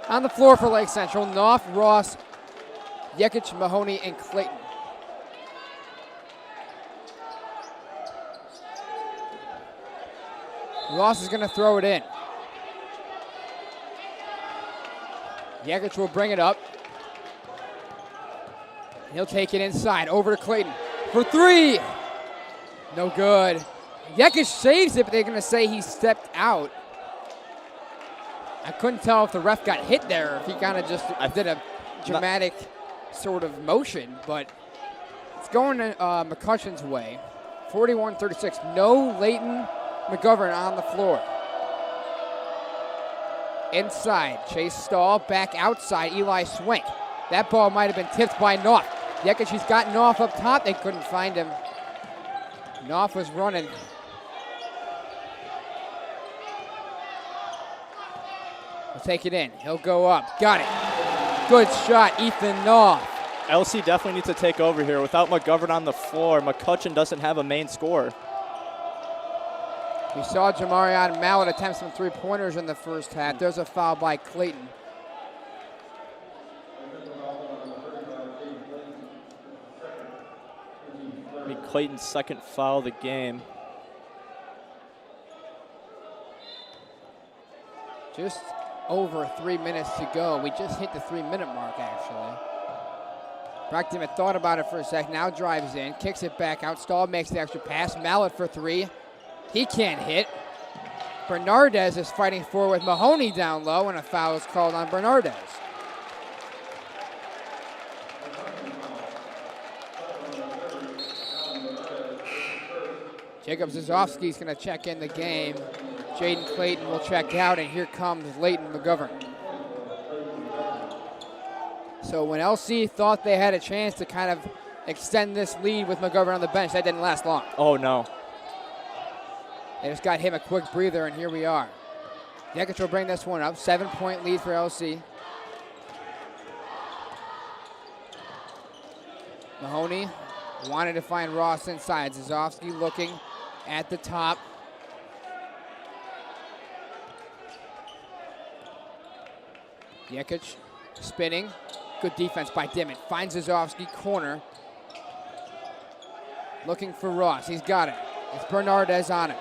On the floor for Lake Central, Knopf, Ross, Yates, Mahoney, and Clayton. Ross is going to throw it in. Yates will bring it up. He'll take it inside, over to Clayton for three. No good. Yates saves it, but they're going to say he stepped out. I couldn't tell if the ref got hit there or if he kind of just did a dramatic sort of motion, but it's going McCutcheon's way. 41-36. No Leighton McGovern on the floor. Inside, Chase Stahl, back outside, Eli Swink. That ball might have been tipped by Knopf. Yates, he's got Knopf up top. They couldn't find him. Knopf was running. He'll take it in. He'll go up. Got it. Good shot, Ethan Knopf. LC definitely needs to take over here. Without McGovern on the floor, McCutcheon doesn't have a main scorer. We saw Jamarion Mallett attempt some three-pointers in the first half. There's a foul by Clayton. Clayton's second foul of the game. Just over 3 minutes to go. We just hit the 3-minute mark, actually. Brock Dimmitt thought about it for a sec, now drives in, kicks it back out. Stahl makes the extra pass. Mallett for three. He can't hit. Bernardez is fighting for with Mahoney down low, and a foul is called on Bernardez. Jacob Zazovsky's going to check in the game. Jaden Clayton will check out, and here comes Leighton McGovern. So when LC thought they had a chance to kind of extend this lead with McGovern on the bench, that didn't last long. Oh, no. They just got him a quick breather, and here we are. Yates will bring this one up. 7-point lead for LC. Mahoney wanted to find Ross inside. Zazovsky looking at the top. Yates spinning. Good defense by Dimmitt. Finds Zazovsky corner. Looking for Ross. He's got it. It's Bernardez on it.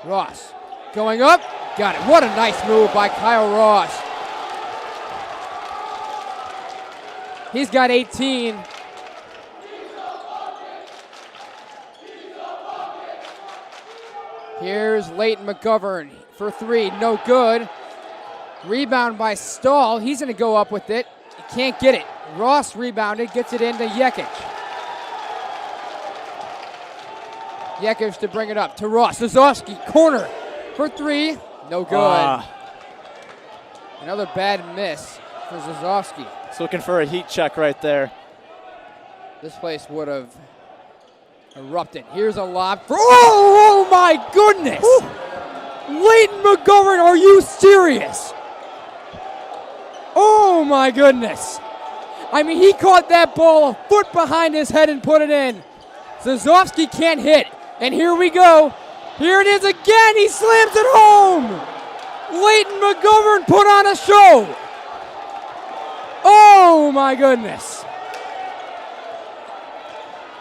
Ross going up. Got it. What a nice move by Kyle Ross. He's got 18. Here's Leighton McGovern for three. No good. Rebound by Stahl. He's going to go up with it. He can't get it. Ross rebounded, gets it into Yates. Yates to bring it up to Ross. Zazovsky, corner for three. No good. Another bad miss for Zazovsky. He's looking for a heat check right there. This place would have erupted. Here's a lob for, oh my goodness! Woo. Leighton McGovern, are you serious? Oh my goodness. I mean, he caught that ball a foot behind his head and put it in. Zazovsky can't hit. And here we go. Here it is again. He slams it home. Leighton McGovern put on a show. Oh my goodness.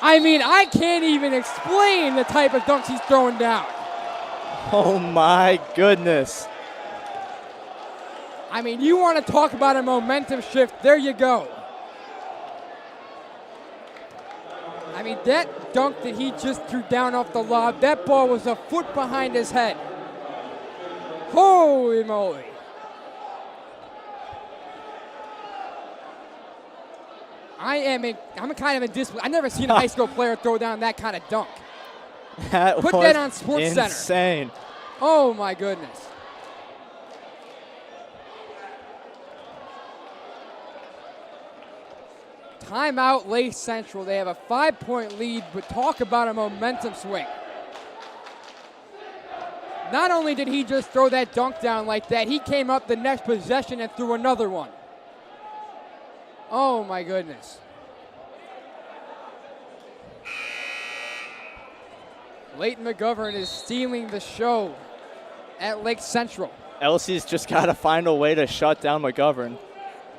I mean, I can't even explain the type of dunks he's throwing down. Oh my goodness. I mean, you want to talk about a momentum shift, there you go. I mean, that dunk that he just threw down off the lob, that ball was a foot behind his head. Holy moly. I'm kind of in disbelief. I've never seen a high school player throw down that kind of dunk. Put that on SportsCenter. Insane. Oh my goodness. Timeout, Lake Central. They have a 5-point lead, but talk about a momentum swing. Not only did he just throw that dunk down like that, he came up the next possession and threw another one. Oh my goodness. Leighton McGovern is stealing the show at Lake Central. LC's just got to find a way to shut down McGovern.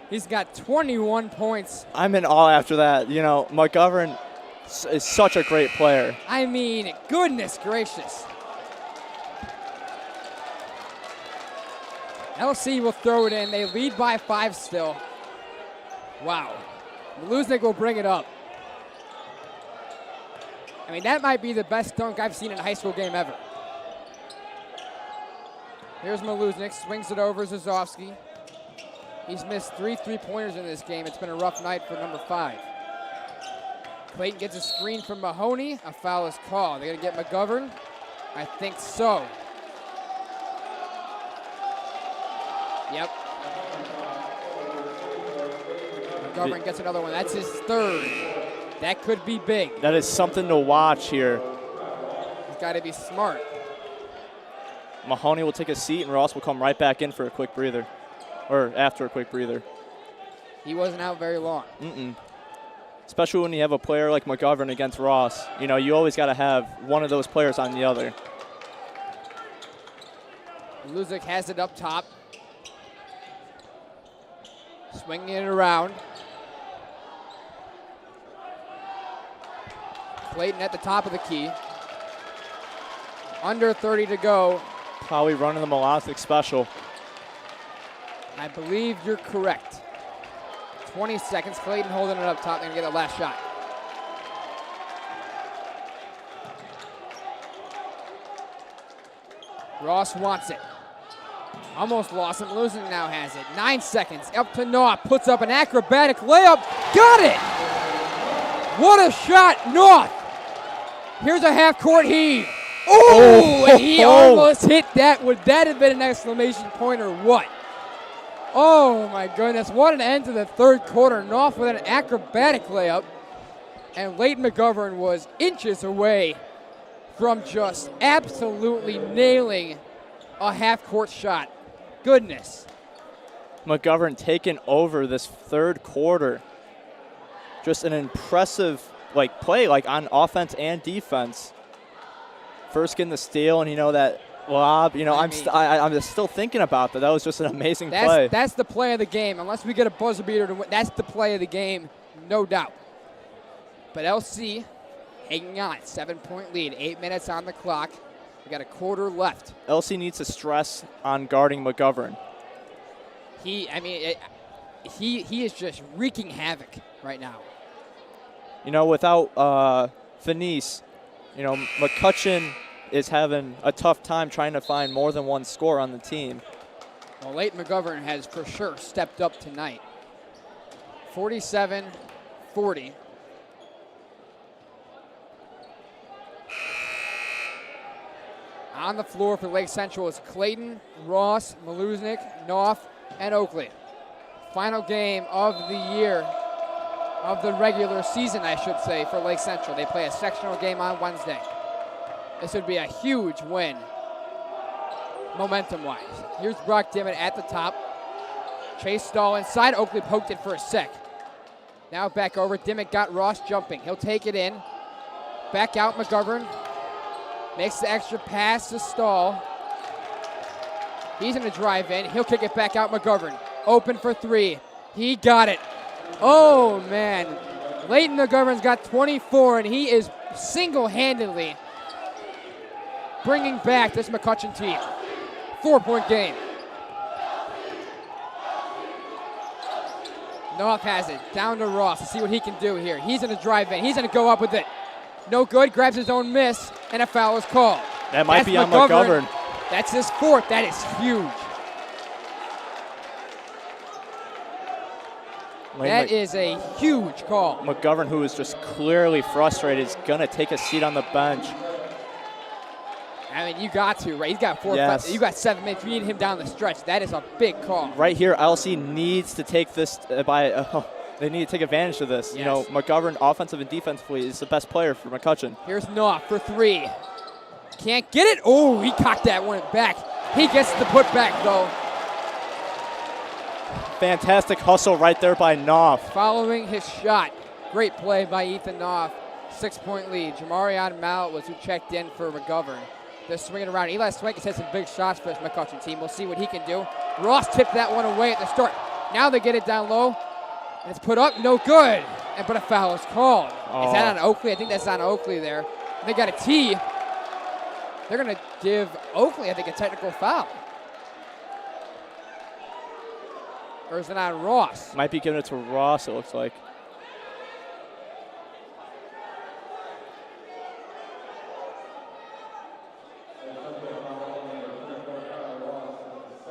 He's got 21 points. I'm in awe after that. You know, McGovern is such a great player. I mean, goodness gracious. LC will throw it in. They lead by 5 still. Wow. Luznik will bring it up. I mean, that might be the best dunk I've seen in a high school game ever. Here's Maluznik, swings it over Zazovsky. He's missed 3 3-pointers in this game. It's been a rough night for number 5. Clayton gets a screen from Mahoney. A foul is called. They're going to get McGovern? I think so. Yep. McGovern gets another one. That's his 3rd. That could be big. That is something to watch here. He's got to be smart. Mahoney will take a seat, and Ross will come right back in for a quick breather. Or after a quick breather. He wasn't out very long. Especially when you have a player like McGovern against Ross. You know, you always got to have one of those players on the other. Luzik has it up top. Swinging it around. Clayton at the top of the key. Under 30 to go. Probably running the Malosnik special. I believe you're correct. 20 seconds. Clayton holding it up top. They're going to get the last shot. Ross wants it. Almost lost it. Losing now has it. 9 seconds. Up to North. Puts up an acrobatic layup. Got it! What a shot, North! Here's a half-court heave. Oh, and he almost hit that. Would that have been an exclamation point or what? Oh, my goodness. What an end to the 3rd quarter. North with an acrobatic layup. And Leighton McGovern was inches away from just absolutely nailing a half-court shot. Goodness. McGovern taking over this 3rd quarter. Just an impressive play on offense and defense. First getting the steal, and that lob. I'm just still thinking about that. That was just an amazing play. That's the play of the game. Unless we get a buzzer beater to win, that's the play of the game, no doubt. But LC hanging on, 7-point lead, 8 minutes on the clock. We got a quarter left. LC needs to stress on guarding McGovern. He is just wreaking havoc right now. Without Fenice, McCutcheon is having a tough time trying to find more than one score on the team. Well, Leighton McGovern has for sure stepped up tonight. 47-40. On the floor for Lake Central is Clayton, Ross, Maluznik, Knopf, and Oakley. Final game of the year, of the regular season, I should say, for Lake Central. They play a sectional game on Wednesday. This would be a huge win, momentum-wise. Here's Brock Dimmitt at the top. Chase Stahl inside. Oakley poked it for a sec. Now back over. Dimmitt got Ross jumping. He'll take it in. Back out McGovern. Makes the extra pass to Stahl. He's going to drive in. He'll kick it back out McGovern. Open for 3. He got it. Oh, man. Leighton McGovern's got 24, and he is single-handedly bringing back this McCutcheon team. 4-point game. Knopf has it. Down to Ross to see what he can do here. He's going to drive in. He's going to go up with it. No good. Grabs his own miss, and a foul is called. That might be on McGovern. That's his 4th. That is huge. That is a huge call. McGovern, who is just clearly frustrated, is going to take a seat on the bench. I mean, you got to, right? He's got 4 yes. 5. You got 7 minutes. You need him down the stretch. That is a big call. Right here, LC needs to take this they need to take advantage of this. Yes. McGovern, offensive and defensively, is the best player for McCutcheon. Here's Knopf for 3. Can't get it. Oh, he cocked that one back. He gets the putback, though. Fantastic hustle right there by Knopf. Following his shot. Great play by Ethan Knopf. 6-point lead. Jamarion Mallet was who checked in for McGovern. They're swinging around. Eli Swankis has some big shots for this McCutcheon team. We'll see what he can do. Ross tipped that one away at the start. Now they get it down low. And it's put up. No good. But a foul is called. Is that on Oakley? I think that's on Oakley there. And they got a tee. They're going to give Oakley, I think, a technical foul. Or is it on Ross? Might be giving it to Ross, it looks like.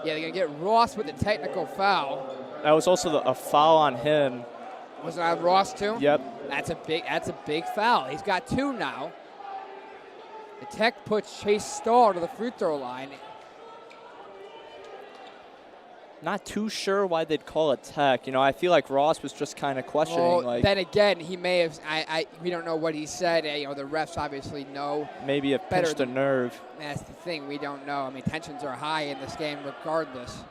Yeah, they're going to get Ross with the technical foul. That was also a foul on him. Was it on Ross too? Yep. That's a big foul. He's got 2 now. The Tech puts Chase Stahl to the free throw line. Not too sure why they'd call it Tech. You know, I feel like Ross was just kind of questioning. Well, like, then again, he may have. We don't know what he said. You know, the refs obviously know. maybe it better pinched a nerve. That's the thing. We don't know. I mean, tensions are high in this game regardless.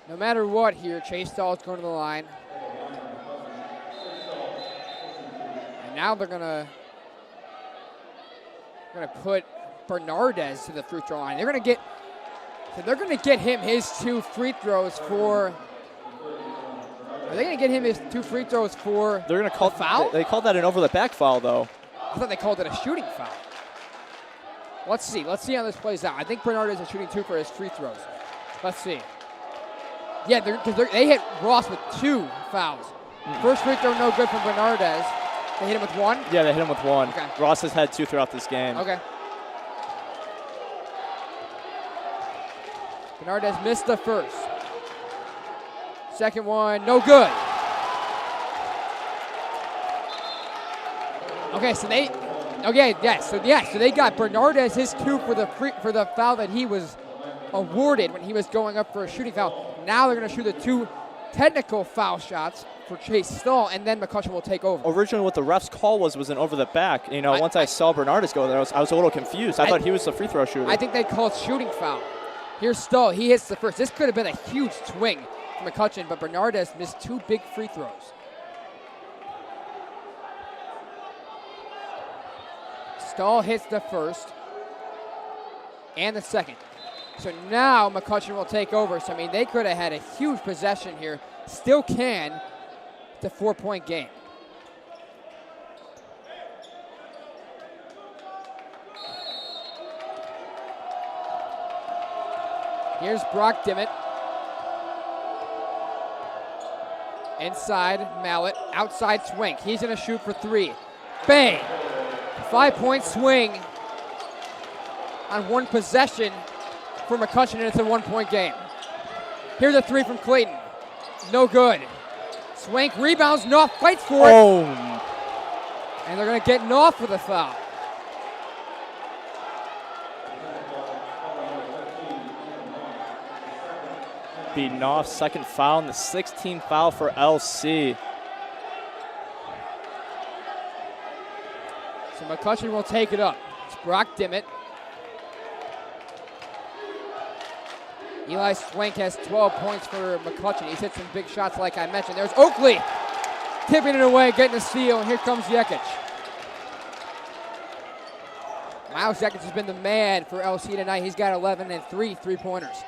No matter what here, Chase Stahl is going to the line. And now they're going to put Bernardez to the free throw line. They're going to get him his 2 free throws for. Are they going to get him his 2 free throws for? They're going to call foul. They called that an over the back foul though. I thought they called it a shooting foul. Let's see how this plays out. I think Bernardez is shooting 2 for his free throws. Let's see. Yeah, they hit Ross with 2 fouls. First free throw no good from Bernardez. They hit him with 1? Yeah, they hit him with 1. Okay. Ross has had 2 throughout this game. Okay. Bernardez missed the first. Second one, no good. Okay, so they got Bernardez his 2 for the foul that he was awarded when he was going up for a shooting foul. Now they're going to shoot the 2 technical foul shots for Chase Stahl, and then McCutcheon will take over. Originally, what the ref's call was an over the back. You know, once I saw Bernardez go there, I was a little confused. I thought he was the free throw shooter. I think they called shooting foul. Here's Stahl. He hits the first. This could have been a huge swing for McCutcheon, but Bernardez missed 2 big free throws. Stahl hits the first and the second. So now McCutcheon will take over. So, I mean, they could have had a huge possession here. Still can. It's a 4-point game. Here's Brock Dimmitt. Inside, Mallet. Outside Swink. He's going to shoot for 3. Bang! 5-point swing on 1 possession for McCutcheon, and it's a 1-point game. Here's a 3 from Clayton. No good. Swank rebounds, Knopf fights for it. Oh. And they're going to get Knopf for the foul. Beating off, second foul, and the 16th foul for LC. So McCutcheon will take it up. It's Brock Dimmitt. Eli Swank has 12 points for McCutcheon. He's hit some big shots like I mentioned. There's Oakley tipping it away, getting a steal, and here comes Yekic. Miles Yekic has been the man for LC tonight. He's got 11 and 3 three-pointers.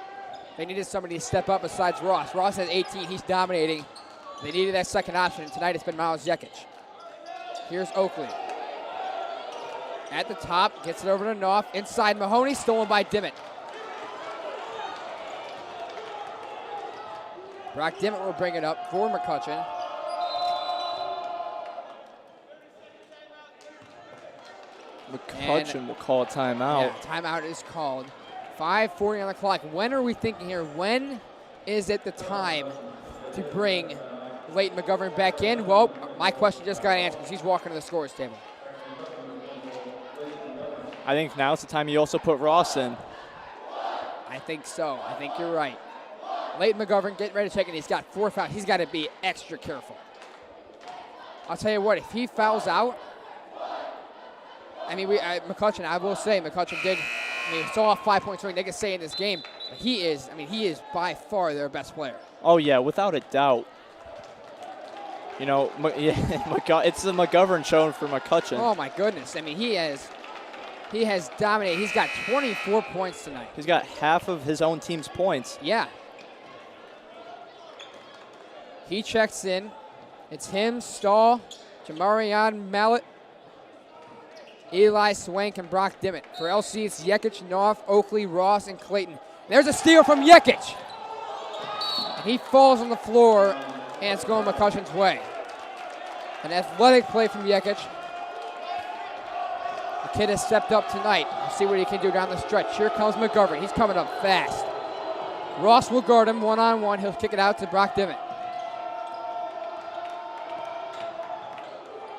They needed somebody to step up besides Ross. Ross has 18. He's dominating. They needed that second option, and tonight it's been Miles Yekic. Here's Oakley. At the top, gets it over to Knopf. Inside Mahoney, stolen by Dimmitt. Brock Dimmitt will bring it up for McCutcheon. McCutcheon will call a timeout. Yeah, timeout is called. 5:40 on the clock. When are we thinking here? When is it the time to bring Leighton McGovern back in? Well, my question just got answered because he's walking to the scorer's table. I think now's the time you also put Ross in. I think so. I think you're right. Leighton McGovern getting ready to check in. He's got 4 fouls. He's got to be extra careful. I'll tell you what, if he fouls out, I mean, McCutcheon, I will say, McCutcheon did, I mean, saw a 5-point swing. They can say in this game, but he is by far their best player. Oh, yeah, without a doubt. You know, it's the McGovern show for McCutcheon. Oh, my goodness. I mean, he has dominated. He's got 24 points tonight. He's got half of his own team's points. Yeah. He checks in. It's him, Stahl, Jamarion Mallet, Eli Swank, and Brock Dimmitt. For LC, it's Yekic, Knopf, Oakley, Ross, and Clayton. There's a steal from Yekic. And he falls on the floor, and it's going McCutcheon's way. An athletic play from Yekic. Kid has stepped up tonight. We'll see what he can do down the stretch. Here comes McGovern. He's coming up fast. Ross will guard him one-on-one. He'll kick it out to Brock Dimmitt.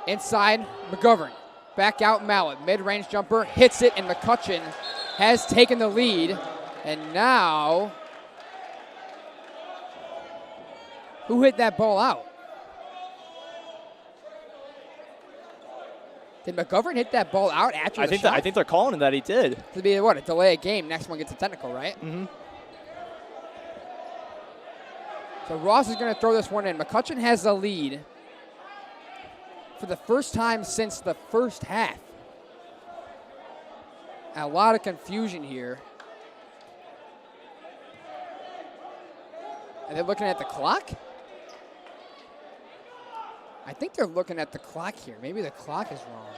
Inside, McGovern. Back out, Mallett. Mid-range jumper, hits it, and McCutcheon has taken the lead. And now, who hit that ball out? Did McGovern hit that ball out after the shot? I think they're calling it that he did. To be what, a delay of game. Next one gets a technical, right? Mm-hmm. So Ross is going to throw this one in. McCutcheon has the lead for the first time since the first half. A lot of confusion here. Are they looking at the clock? I think they're looking at the clock here. Maybe the clock is wrong.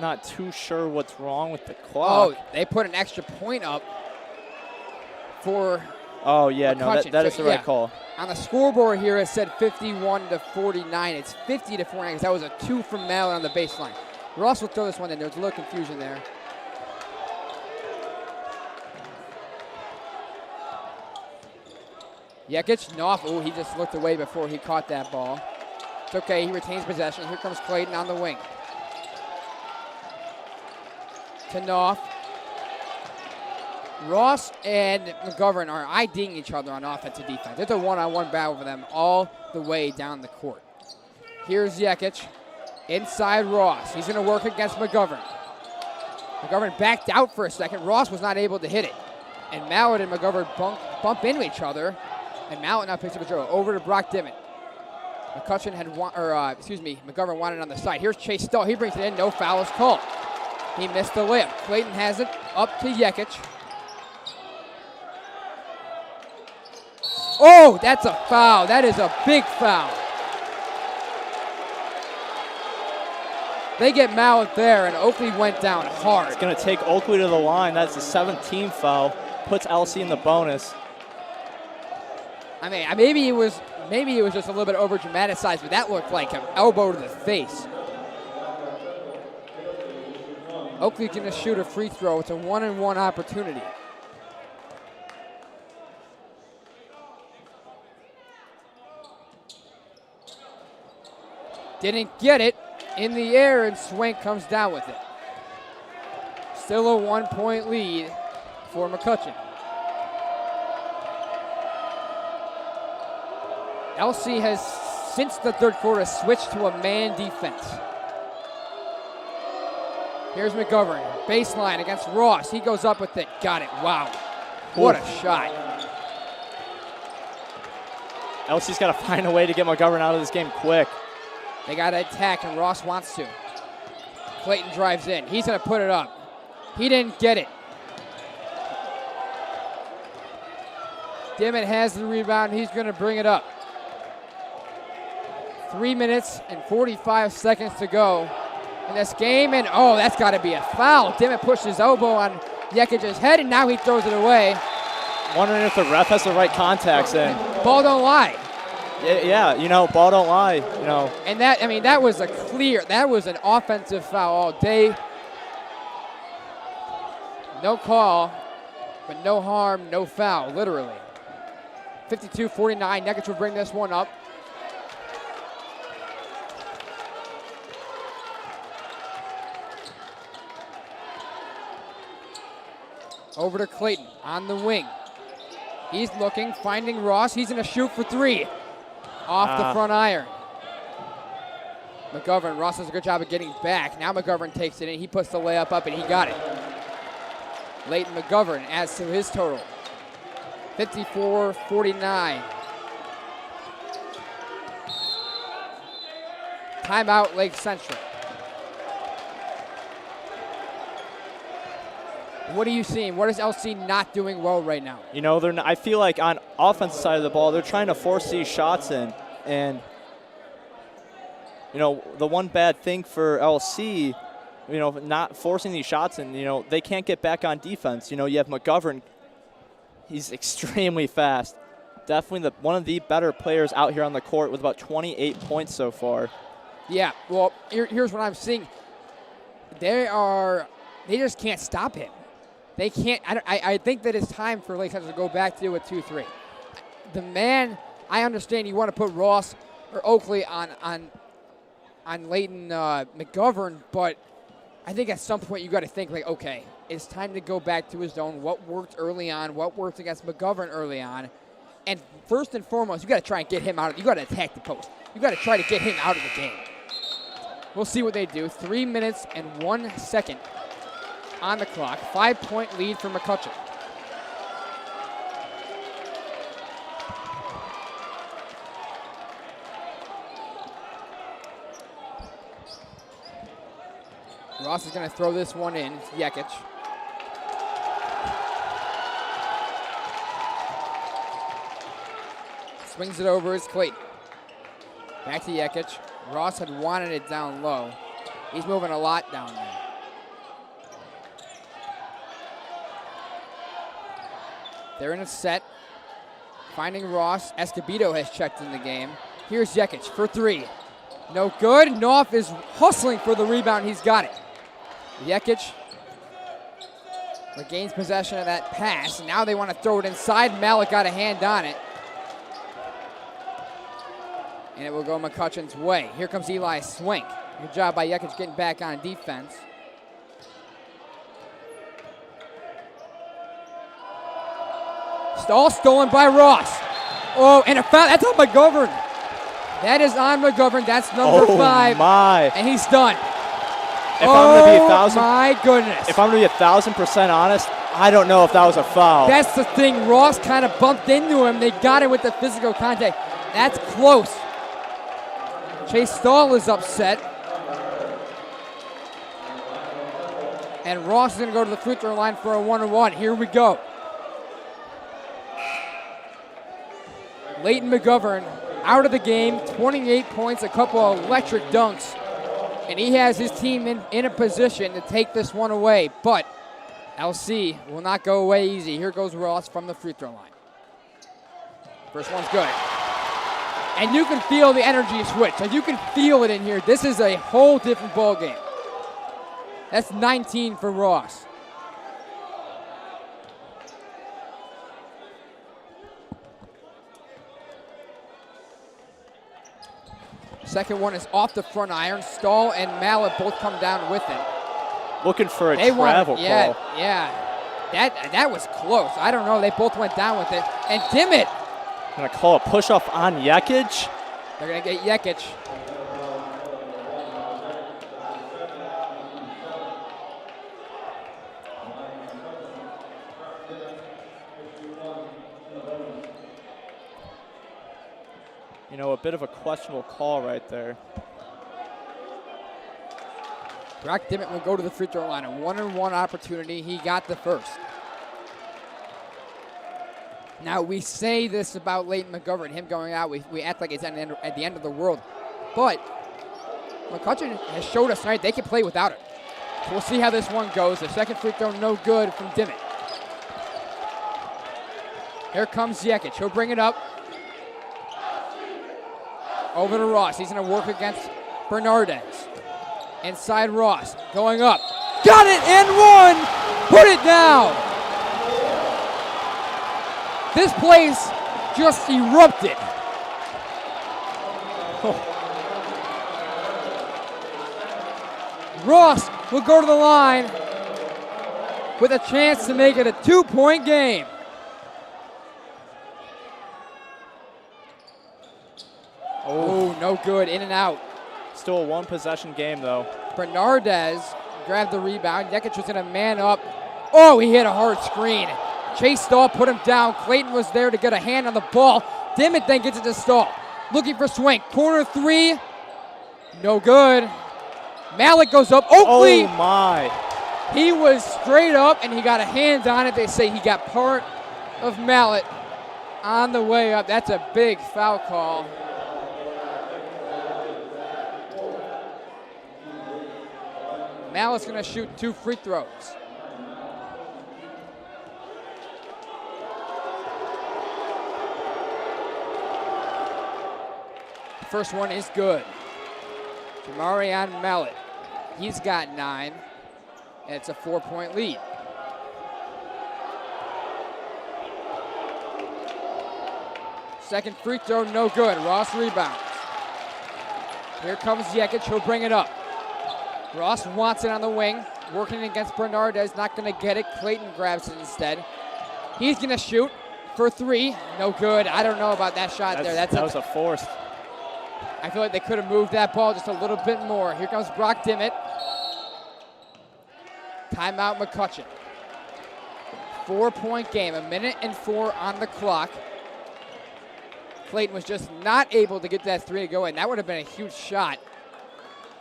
Not too sure what's wrong with the clock. Oh, they put an extra point up for Oh, yeah, McCutcheon. no, that is the right call. On the scoreboard here, it said 51-49. It's 50-49 because that was a 2 from Mallett on the baseline. Ross will throw this one in. There's a little confusion there. Yates, Knopf. Oh, he just looked away before he caught that ball. It's okay. He retains possession. Here comes Clayton on the wing. To Knopf. Ross and McGovern are IDing each other on offensive defense. It's a one-on-one battle for them all the way down the court. Here's Yates. Inside Ross. He's going to work against McGovern. McGovern backed out for a second. Ross was not able to hit it. And Mallett and McGovern bump into each other. And Mallett now picks up a throw over to Brock Dimmitt. McCutcheon had McGovern wanted on the side. Here's Chase Stull. He brings it in. No foul is called. He missed the layup. Clayton has it up to Yates. Oh, that's a foul. That is a big foul. They get Mallett there, and Oakley went down hard. It's going to take Oakley to the line. That's a 17 foul. Puts LC in the bonus. I mean, maybe it was just a little bit over dramatized, but that looked like an elbow to the face. Oakley's going to shoot a free throw. It's a 1-on-1 opportunity. Didn't get it in the air, and Swank comes down with it. Still a 1-point lead for McCutcheon. LC has, since the third quarter, switched to a man defense. Here's McGovern, baseline against Ross. He goes up with it, got it, wow. What a shot. LC's got to find a way to get McGovern out of this game quick. They got to attack, and Ross wants to. Clayton drives in. He's going to put it up. He didn't get it. Dimmitt has the rebound. He's going to bring it up. 3 minutes and 45 seconds to go in this game, and oh, that's got to be a foul. Dimmitt pushed his elbow on Yates' head, and now he throws it away. Wondering if the ref has the right contacts in. Ball don't lie. Yeah, ball don't lie, And that was that was an offensive foul all day. No call, but no harm, no foul, literally. 52-49, Nuggets will bring this one up. Over to Clayton on the wing. He's looking, finding Ross. He's going to shoot for three. Off the front iron. McGovern, Ross does a good job of getting back. Now McGovern takes it in. He puts the layup up, and he got it. Leighton McGovern adds to his total. 54-49. Timeout, Lake Central. What are you seeing? What is LC not doing well right now? I feel like on offensive side of the ball, they're trying to force these shots in. And, the one bad thing for LC, not forcing these shots in, they can't get back on defense. You have McGovern. He's extremely fast. Definitely one of the better players out here on the court with about 28 points so far. Yeah, well, here's what I'm seeing. they just can't stop him. They can't. I think that it's time for Lake Central to go back to a 2-3. The man, I understand you want to put Ross or Oakley on Leighton McGovern, but I think at some point you got to think like, okay, it's time to go back to his zone. What worked early on? What worked against McGovern early on? And first and foremost, you got to try and get him out. You got to attack the post. You got to try to get him out of the game. We'll see what they do. 3 minutes and 1 second on the clock. 5-point lead for McCutcheon. Ross is going to throw this one in. It's Yates. Swings it over. It's Clayton. Back to Yates. Ross had wanted it down low. He's moving a lot down there. They're in a set. Finding Ross. Escobedo has checked in the game. Here's Yates for three. No good. Knopf is hustling for the rebound. He's got it. Yates regains possession of that pass. And now they want to throw it inside. Malik got a hand on it. And it will go McCutcheon's way. Here comes Eli's swing. Good job by Yates getting back on defense. All stolen by Ross. Oh, and a foul. That's on McGovern. That is on McGovern. That's number 5. My. And he's done. If I'm going to be my goodness. If I'm going to be 1,000% honest, I don't know if that was a foul. That's the thing. Ross kind of bumped into him. They got him with the physical contact. That's close. Chase Stahl is upset. And Ross is going to go to the free throw line for a 1-on-1. Here we go. Leighton McGovern out of the game, 28 points, a couple of electric dunks. And he has his team in a position to take this one away. But LC will not go away easy. Here goes Ross from the free throw line. First one's good. And you can feel the energy switch. Like you can feel it in here. This is a whole different ball game. That's 19 for Ross. Second one is off the front iron. Stahl and Mallet both come down with it. Looking for a travel call. Yeah. That was close. I don't know. They both went down with it. And Dimmitt. Going to call a push-off on Yates. They're going to get Yates. You know, a bit of a questionable call right there. Brock Dimmitt will go to the free throw line. A 1-on-1 opportunity. He got the first. Now, we say this about Leighton McGovern, him going out. We act like it's at the end of the world. But McCutcheon has showed us tonight they can play without it. So we'll see how this one goes. The second free throw, no good from Dimmitt. Here comes Yates. He'll bring it up. Over to Ross. He's going to work against Bernardez. Inside Ross. Going up. Got it and one! Put it down! This place just erupted. Oh. Ross will go to the line with a chance to make it a 2-point game. Oh, no good. In and out. Still a one-possession game, though. Bernardez grabbed the rebound. Yates was going to man up. Oh, he hit a hard screen. Chase Stahl put him down. Clayton was there to get a hand on the ball. Dimmitt then gets it to Stahl. Looking for swing. Corner three. No good. Malik goes up. Oakley. Oh, my. He was straight up, and he got a hand on it. They say he got part of Malik on the way up. That's a big foul call. Malik's going to shoot 2 free throws. First one is good. Jamarion Mallet. He's got 9. And it's a 4-point lead. Second free throw, no good. Ross rebounds. Here comes Yates, he'll bring it up. Ross wants it on the wing, working against Bernardez, not gonna get it. Clayton grabs it instead. He's gonna shoot for 3, no good. I don't know about that shot there. That was a forced. I feel like they could have moved that ball just a little bit more. Here comes Brock Dimmitt. Timeout McCutcheon. 4-point game, 1:04 on the clock. Clayton was just not able to get that 3 to go in. That would have been a huge shot.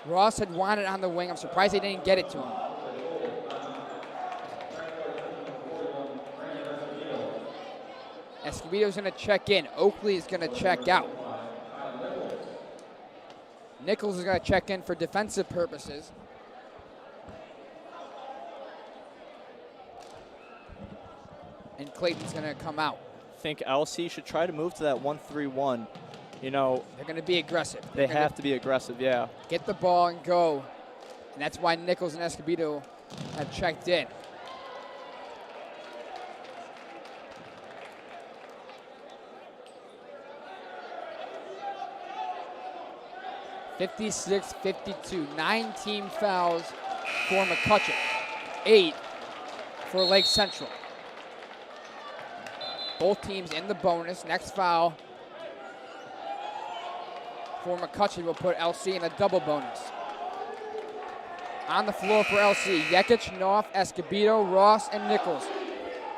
Ross had wanted it on the wing. I'm surprised they didn't get it to him. Escobedo's gonna check in. Oakley is gonna check out. Nichols is gonna check in for defensive purposes. And Clayton's gonna come out. I think LC should try to move to that 1-3-1. You know, they're going to be aggressive. They have to be aggressive, yeah. Get the ball and go. And that's why Nichols and Escobedo have checked in. (56-52). 9 team fouls for McCutcheon. 8 for Lake Central. Both teams in the bonus. Next foul for McCutcheon will put LC in a double bonus. On the floor for LC, Yekic, Knopf, Escobedo, Ross, and Nichols.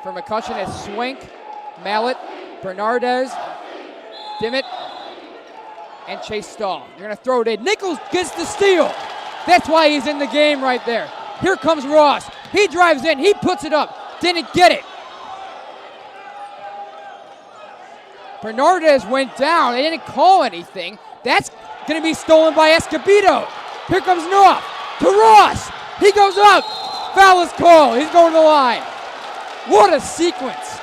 For McCutcheon, it's Swink, Mallet, Bernardez, Dimmitt, and Chase Stahl. You're going to throw it in. Nichols gets the steal. That's why he's in the game right there. Here comes Ross. He drives in. He puts it up. Didn't get it. Bernardez went down. They didn't call anything. That's going to be stolen by Escobedo. Here comes Knopf to Ross. He goes up. Foul is called. He's going to the line. What a sequence.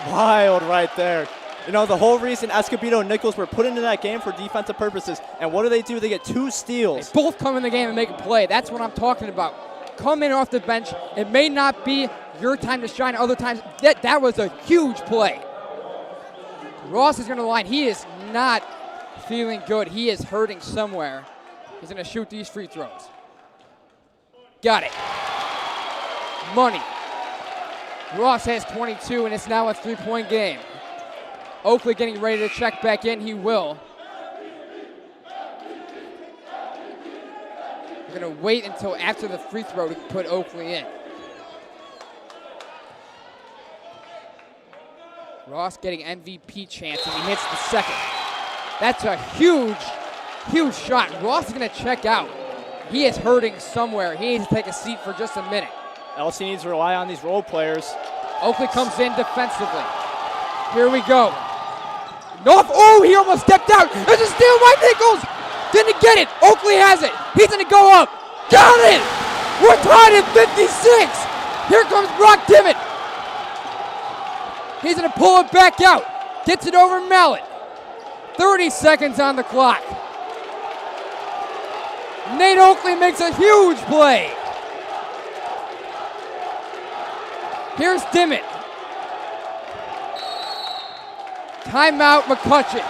Wild right there. You know, the whole reason Escobedo and Nichols were put into that game for defensive purposes. And what do? They get 2 steals. They both come in the game and make a play. That's what I'm talking about. Come in off the bench. It may not be your time to shine. Other times, that was a huge play. Ross is going to the line. He is not feeling good. He is hurting somewhere. He's going to shoot these free throws. Got it. Money. Ross has 22, and it's now a 3-point game. Oakley getting ready to check back in. He will. We're going to wait until after the free throw to put Oakley in. Ross getting MVP chance, and he hits the second. That's a huge, huge shot. Ross is going to check out. He is hurting somewhere. He needs to take a seat for just a minute. LC needs to rely on these role players. Oakley comes in defensively. Here we go. Knopf, oh, he almost stepped out. There's a steal by Nichols. Didn't get it. Oakley has it. He's going to go up. Got it. We're tied at 56. Here comes Brock Dimmitt. He's going to pull it back out. Gets it over Mallet. 30 seconds on the clock. Nate Oakley makes a huge play. Here's Dimmitt. Timeout McCutcheon.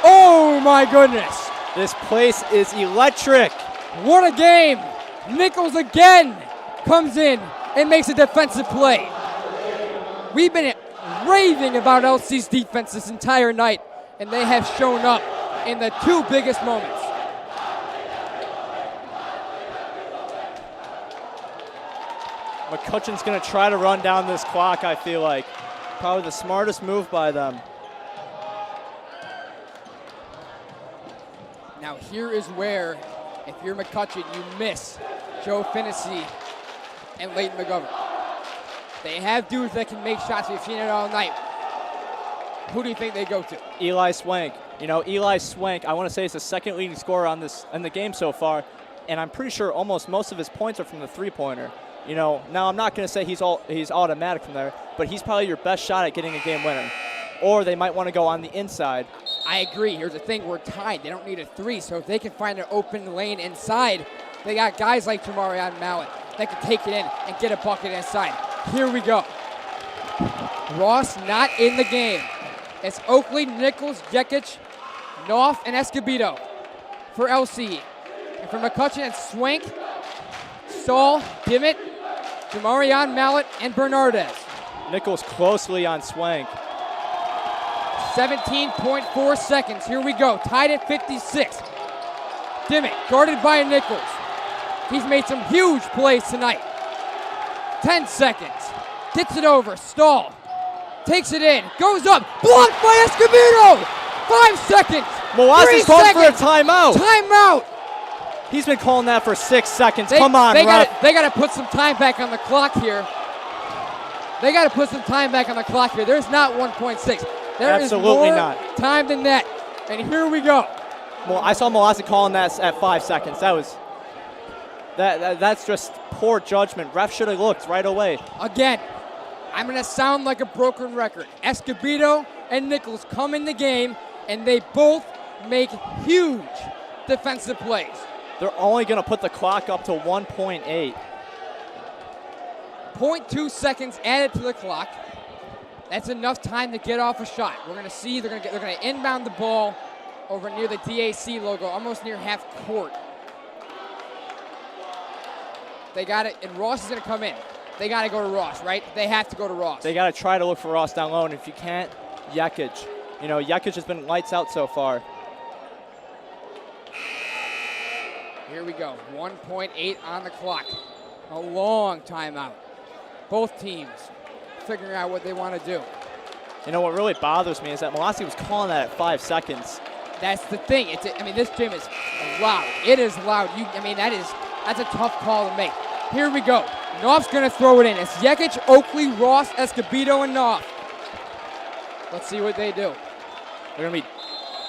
Oh my goodness. This place is electric. What a game. Nichols again comes in and makes a defensive play. We've been raving about LC's defense this entire night, and they have shown up in the 2 biggest moments. McCutcheon's going to try to run down this clock, I feel like. Probably the smartest move by them. Now here is where, if you're McCutcheon, you miss Joe Finnessy and Leighton McGovern. They have dudes that can make shots. We've seen it all night. Who do you think they go to? Eli Swank. You know, Eli Swank, I want to say, is the second leading scorer on this in the game so far, and I'm pretty sure almost most of his points are from the three-pointer. You know, now I'm not going to say he's automatic from there, but he's probably your best shot at getting a game winner. Or they might want to go on the inside. I agree. Here's the thing. We're tied. They don't need a three, so if they can find an open lane inside, they got guys like Jamarion Mallet, that can take it in and get a bucket inside. Here we go. Ross not in the game. It's Oakley, Nichols, Yates, Knopf, and Escobedo for LC. And for McCutcheon, it's Swank, Stahl, Dimmitt, Jamarion, Mallet, and Bernardez. Nichols closely on Swank. 17.4 seconds. Here we go. Tied at 56. Dimmitt guarded by Nichols. He's made some huge plays tonight. 10 seconds. Gets it over. Stahl takes it in. Goes up. Blocked by Escobedo. 5 seconds. Molassi's calling for a timeout. Timeout. He's been calling that for 6 seconds. Come on, ref. They got to put some time back on the clock here. They got to put some time back on the clock here. There's not 1.6. There Absolutely is more not. time than that. And here we go. Well, I saw Molassi calling that at 5 seconds. That's just poor judgment. Ref should have looked right away. Again, I'm going to sound like a broken record. Escobedo and Nichols come in the game, and they both make huge defensive plays. They're only going to put the clock up to 1.8. 0.2 seconds added to the clock. That's enough time to get off a shot. We're going to see they're going to inbound the ball over near the DAC logo, almost near half court. They got it, and Ross is going to come in. They got to go to Ross, right? They have to go to Ross. They got to try to look for Ross down low, and if you can't, Yates. You know, Yates has been lights out so far. Here we go. 1.8 on the clock. A long timeout. Both teams figuring out what they want to do. You know, what really bothers me is that Molassi was calling that at 5 seconds. That's the thing. This gym is loud. It is loud. That's a tough call to make. Here we go. Knopf's going to throw it in. It's Yates, Oakley, Ross, Escobedo, and Knopf. Let's see what they do. They're going to be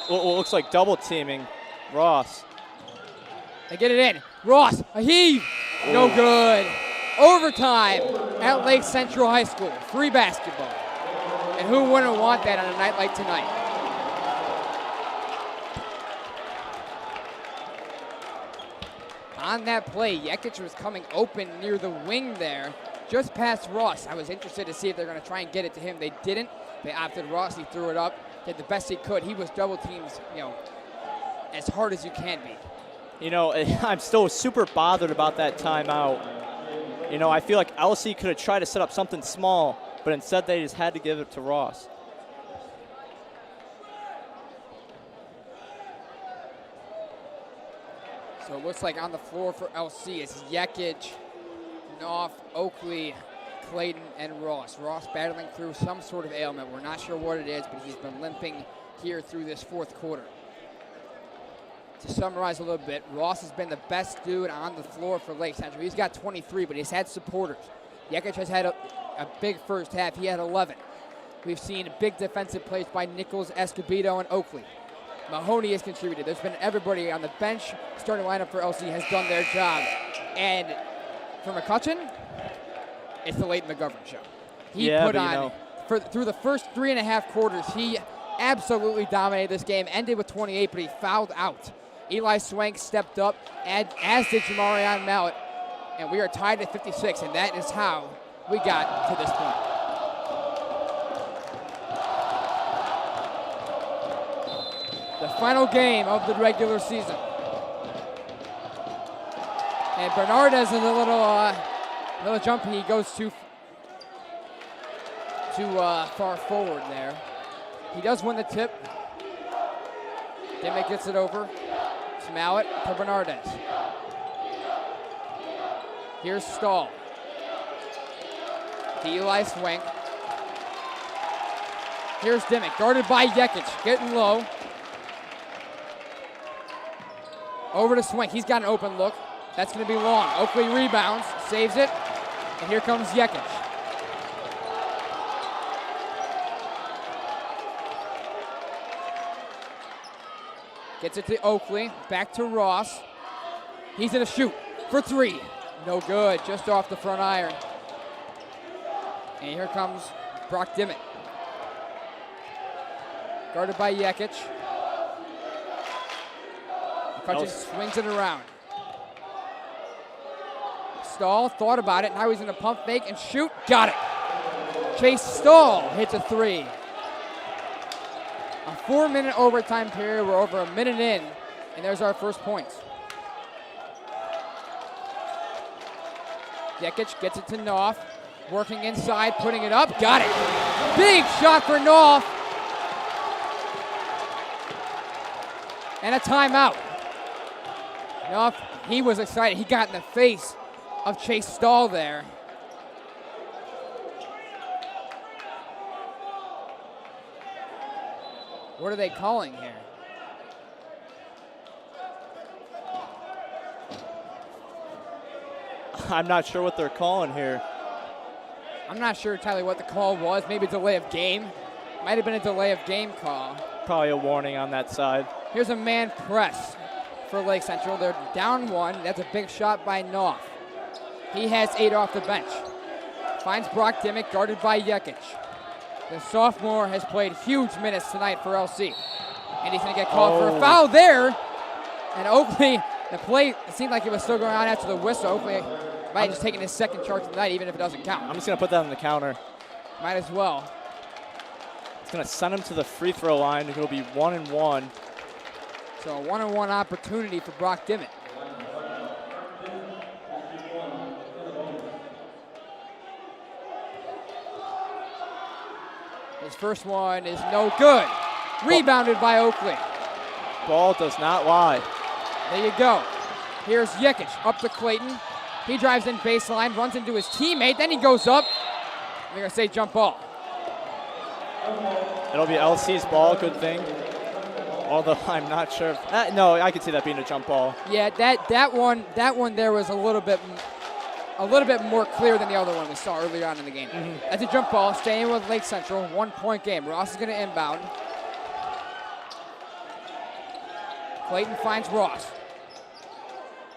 what looks like double teaming Ross. They get it in. Ross, a heave. No good. Overtime at Lake Central High School. Free basketball. And who wouldn't want that on a night like tonight? On that play, Yates was coming open near the wing there, just past Ross. I was interested to see if they're going to try and get it to him. They didn't. They opted Ross. He threw it up, did the best he could. He was double teamed, as hard as you can be. You know, I'm still super bothered about that timeout. You know, I feel like LC could have tried to set up something small, but instead they just had to give it to Ross. So it looks like on the floor for LC, it's Yates, Knopf, Oakley, Clayton, and Ross. Ross battling through some sort of ailment. We're not sure what it is, but he's been limping here through this fourth quarter. To summarize a little bit, Ross has been the best dude on the floor for Lake Central. He's got 23, but he's had supporters. Yates has had a big first half. He had 11. We've seen big defensive plays by Nichols, Escobedo, and Oakley. Mahoney has contributed. There's been everybody on the bench. Starting lineup for LC has done their job. And for McCutcheon, it's the Leighton McGovern show. He put on, through the first 3.5 quarters, he absolutely dominated this game. Ended with 28, but he fouled out. Eli Swank stepped up, as did Jamarion Mallet. And we are tied at 56, and that is how we got to this point. The final game of the regular season. And Bernardez is a little jumpy. He goes too far forward there. He does win the tip. Dimmitt gets it over. It's Mallet for Bernardez. Here's Stahl. To Eli Swank. Here's Dimmitt, guarded by Yates, getting low. Over to Swank. He's got an open look. That's going to be long. Oakley rebounds, saves it, and here comes Yates. Gets it to Oakley, back to Ross. He's going to shoot for three. No good, just off the front iron. And here comes Brock Dimmitt. Guarded by Yates. McCutcheon swings it around. Stahl thought about it. Now he's going to pump fake and shoot. Got it. Chase Stahl hits a three. A 4-minute overtime period. We're over a minute in, and there's our first points. Yates gets it to Knopf. Working inside, putting it up. Got it. Big shot for Knopf. And a timeout. Knopf, he was excited. He got in the face of Chase Stahl there. What are they calling here? I'm not sure what they're calling here. I'm not sure entirely what the call was. Maybe a delay of game. Might have been a delay of game call. Probably a warning on that side. Here's a man press for Lake Central. They're down one. That's a big shot by Knopf. He has 8 off the bench. Finds Brock Dimmick, guarded by Yates. The sophomore has played huge minutes tonight for LC. And he's going to get called for a foul there. And Oakley, the play, it seemed like it was still going on after the whistle. Oakley might have just taken his second charge tonight, even if it doesn't count. I'm just going to put that on the counter. Might as well. It's going to send him to the free throw line. It'll be 1-1. So a 1-on-1 opportunity for Brock Dimmick. His first one is no good. Rebounded by Oakley. Ball does not lie. There you go. Here's Yates up to Clayton. He drives in baseline, runs into his teammate, then he goes up. They're going to say jump ball. It'll be LC's ball, good thing. Although I'm not sure. No, I could see that being a jump ball. Yeah, that one there was a little bit more clear than the other one we saw earlier on in the game. Mm-hmm. That's a jump ball, staying with Lake Central, 1-point game. Ross is going to inbound. Clayton finds Ross.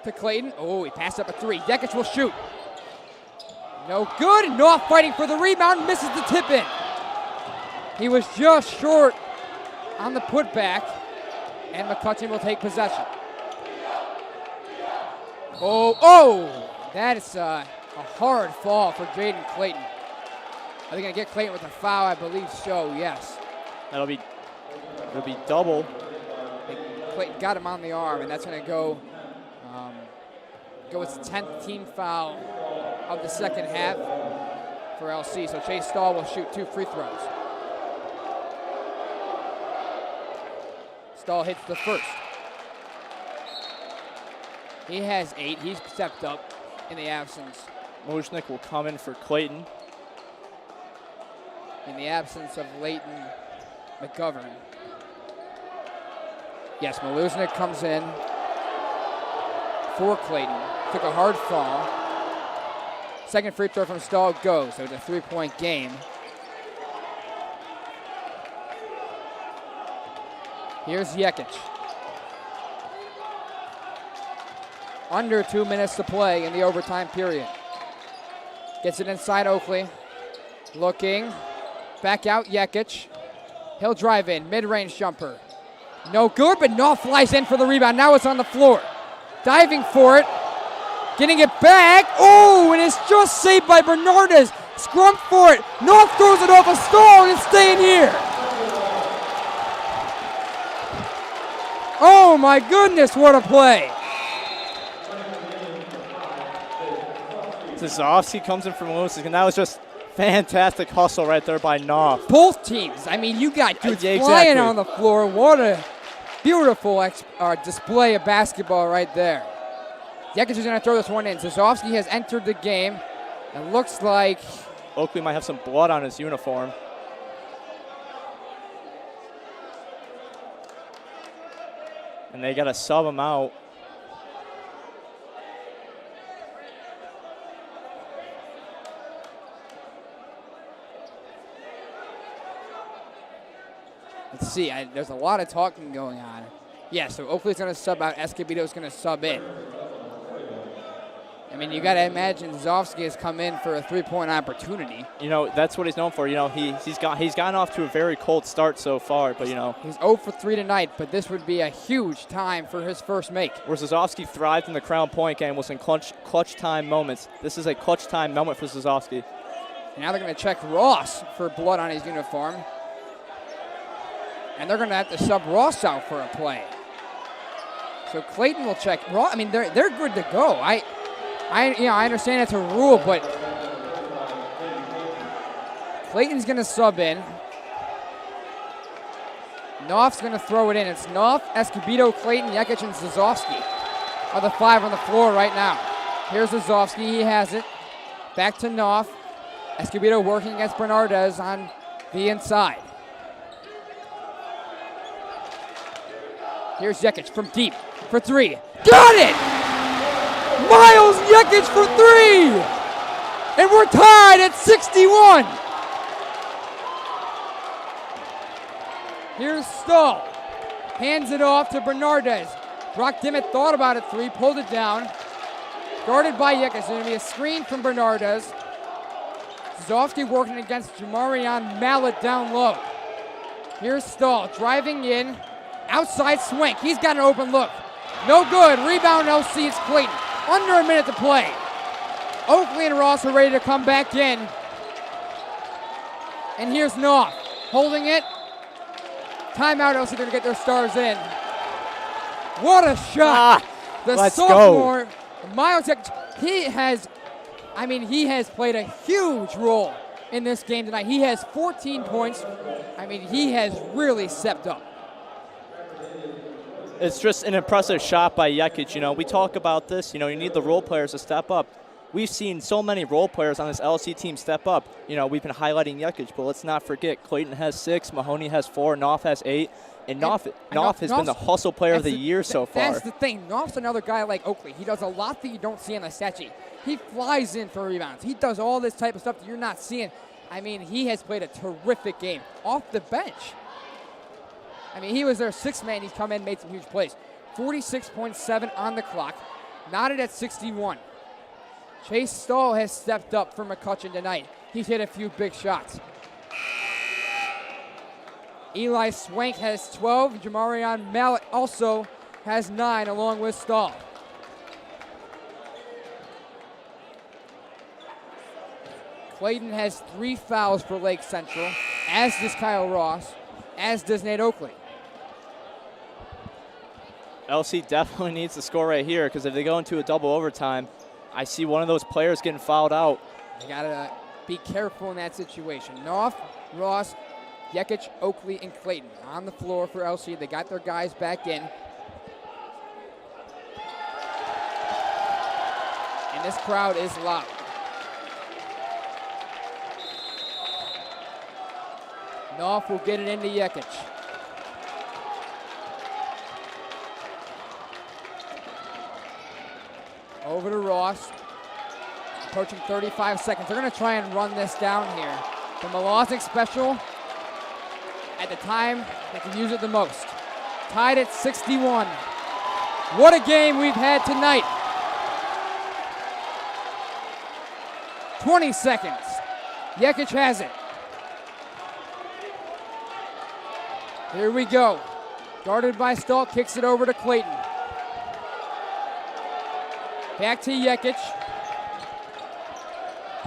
To Clayton. Oh, he passed up a three. Yates will shoot. No good. Knopf fighting for the rebound. Misses the tip in. He was just short on the putback. And McCutcheon will take possession. Oh. That is a hard fall for Jaden Clayton. Are they going to get Clayton with a foul? I believe so, yes. It'll be double. Clayton got him on the arm, and that's going to go its 10th team foul of the second half for LC. So Chase Stahl will shoot 2 free throws. Stahl hits the first. He has 8. He's stepped up in the absence. Mojnik will come in for Clayton. In the absence of Leighton McGovern. Yes, Maluznik comes in for Clayton. Took a hard fall. Second free throw from Stahl goes. So it's a 3-point game. Here's Yates. Under 2 minutes to play in the overtime period. Gets it inside Oakley. Looking. Back out Yates. He'll drive in. Mid-range jumper. No good, but Knopf flies in for the rebound. Now it's on the floor. Diving for it. Getting it back. Oh, and it's just saved by Bernardez. Scrum for it. Knopf throws it off a Stahl, and it's staying here. Oh, my goodness, what a play. Zazovsky comes in from Mojnik, and that was just fantastic hustle right there by Knopf. Both teams. I mean, you got dudes Yeah, flying exactly. on the floor. What a beautiful display of basketball right there. Yates is going to throw this one in. Zazovsky has entered the game. It looks like Oakley might have some blood on his uniform. And they got to sub him out. Let's see, there's a lot of talking going on. Yeah, so Oakley's going to sub out. Escobedo's going to sub in. I mean, you got to imagine Zofsky has come in for a three-point opportunity. You know, that's what he's known for. You know, he's gotten off to a very cold start so far, but, you know. He's 0 for 3 tonight, but this would be a huge time for his first make. Where Zofsky thrived in the Crown Point game was in clutch time moments. This is a clutch time moment for Zofsky. Now they're going to check Ross for blood on his uniform. And they're going to have to sub Ross out for a play. So Clayton will check Ross. I mean, they're good to go. I understand it's a rule, but Clayton's going to sub in. Knopf's going to throw it in. It's Knopf, Escobedo, Clayton, Yakic, and Zofsky are the 5 on the floor right now. Here's Zofsky. He has it. Back to Knopf. Escobedo working against Bernardez on the inside. Here's Yakic from deep for 3. Got it! Miles Yakic for 3! And we're tied at 61. Here's Stahl. Hands it off to Bernardez. Brock Dimmitt thought about it 3, pulled it down. Guarded by Yakic. There's going to be a screen from Bernardez. Zofsky working against Jamarion Mallet down low. Here's Stahl driving in. Outside Swank. He's got an open look. No good. Rebound LC. It's Clayton. Under a minute to play. Oakley and Ross are ready to come back in. And here's Knopf holding it. Timeout. LC going to get their stars in. What a shot. The sophomore, Miles, he has played a huge role in this game tonight. He has 14 points. I mean, he has really stepped up. It's just an impressive shot by Yakic. You know, we talk about this. You know, you need the role players to step up. We've seen so many role players on this LC team step up. You know, we've been highlighting Yakic, but let's not forget Clayton has 6, Mahoney has 4, Knopf has 8, and Knopf has been the hustle player of the year so far. That's the thing. Knopf's another guy like Oakley. He does a lot that you don't see on the stat sheet. He flies in for rebounds. He does all this type of stuff that you're not seeing. I mean, he has played a terrific game off the bench. I mean, he was their 6th man. He's come in and made some huge plays. 46.7 on the clock. Knotted at 61. Chase Stahl has stepped up for McCutcheon tonight. He's hit a few big shots. Eli Swank has 12. Jamarion Mallet also has 9 along with Stahl. Clayton has 3 fouls for Lake Central, as does Kyle Ross, as does Nate Oakley. LC definitely needs to score right here, because if they go into a double overtime, I see one of those players getting fouled out. You got to be careful in that situation. Knopf, Ross, Yakic, Oakley, and Clayton on the floor for LC. They got their guys back in. And this crowd is loud. Knopf will get it into Yakic. Over to Ross. Approaching 35 seconds. They're going to try and run this down here. The Malosik special, at the time, they can use it the most. Tied at 61. What a game we've had tonight. 20 seconds. Yakic has it. Here we go. Guarded by Stahl, kicks it over to Clayton. Back to Yakic.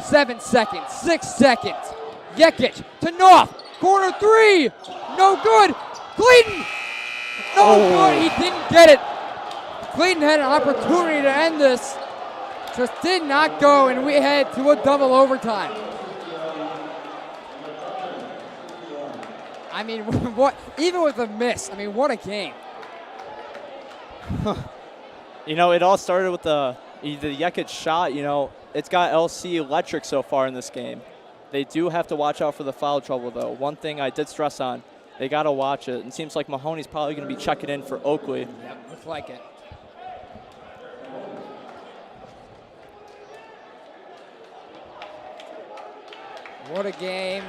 7 seconds, 6 seconds. Yakic to Knopf. Corner 3. No good. Clayton. No good. He didn't get it. Clayton had an opportunity to end this. Just did not go, and we head to a double overtime. I mean, what? Even with a miss, I mean, what a game. You know, it all started with the Yakic shot. You know, it's got LC electric so far in this game. They do have to watch out for the foul trouble, though. One thing I did stress on, they got to watch it. It seems like Mahoney's probably going to be checking in for Oakley. Yep, looks like it. What a game.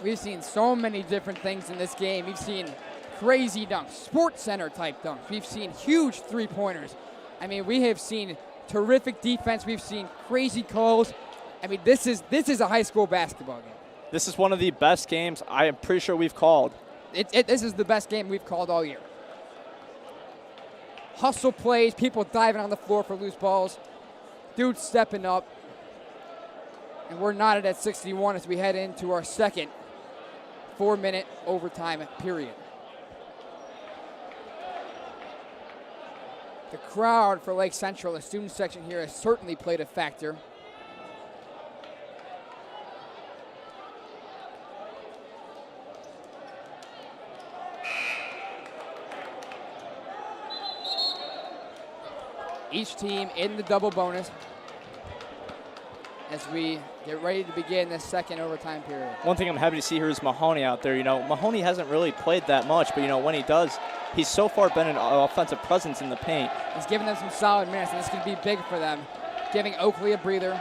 We've seen so many different things in this game. We've seen crazy dunks, Sports Center type dunks. We've seen huge three-pointers. I mean, we have seen terrific defense. We've seen crazy calls. I mean, this is a high school basketball game. This is one of the best games I am pretty sure we've called. This is the best game we've called all year. Hustle plays, people diving on the floor for loose balls, dudes stepping up. And we're knotted at 61 as we head into our second 4-minute overtime period. The crowd for Lake Central, the student section here, has certainly played a factor. Each team in the double bonus as we get ready to begin this second overtime period. One thing I'm happy to see here is Mahoney out there. Mahoney hasn't really played that much, but, when he does, he's so far been an offensive presence in the paint. He's giving them some solid minutes, and this can be big for them, giving Oakley a breather.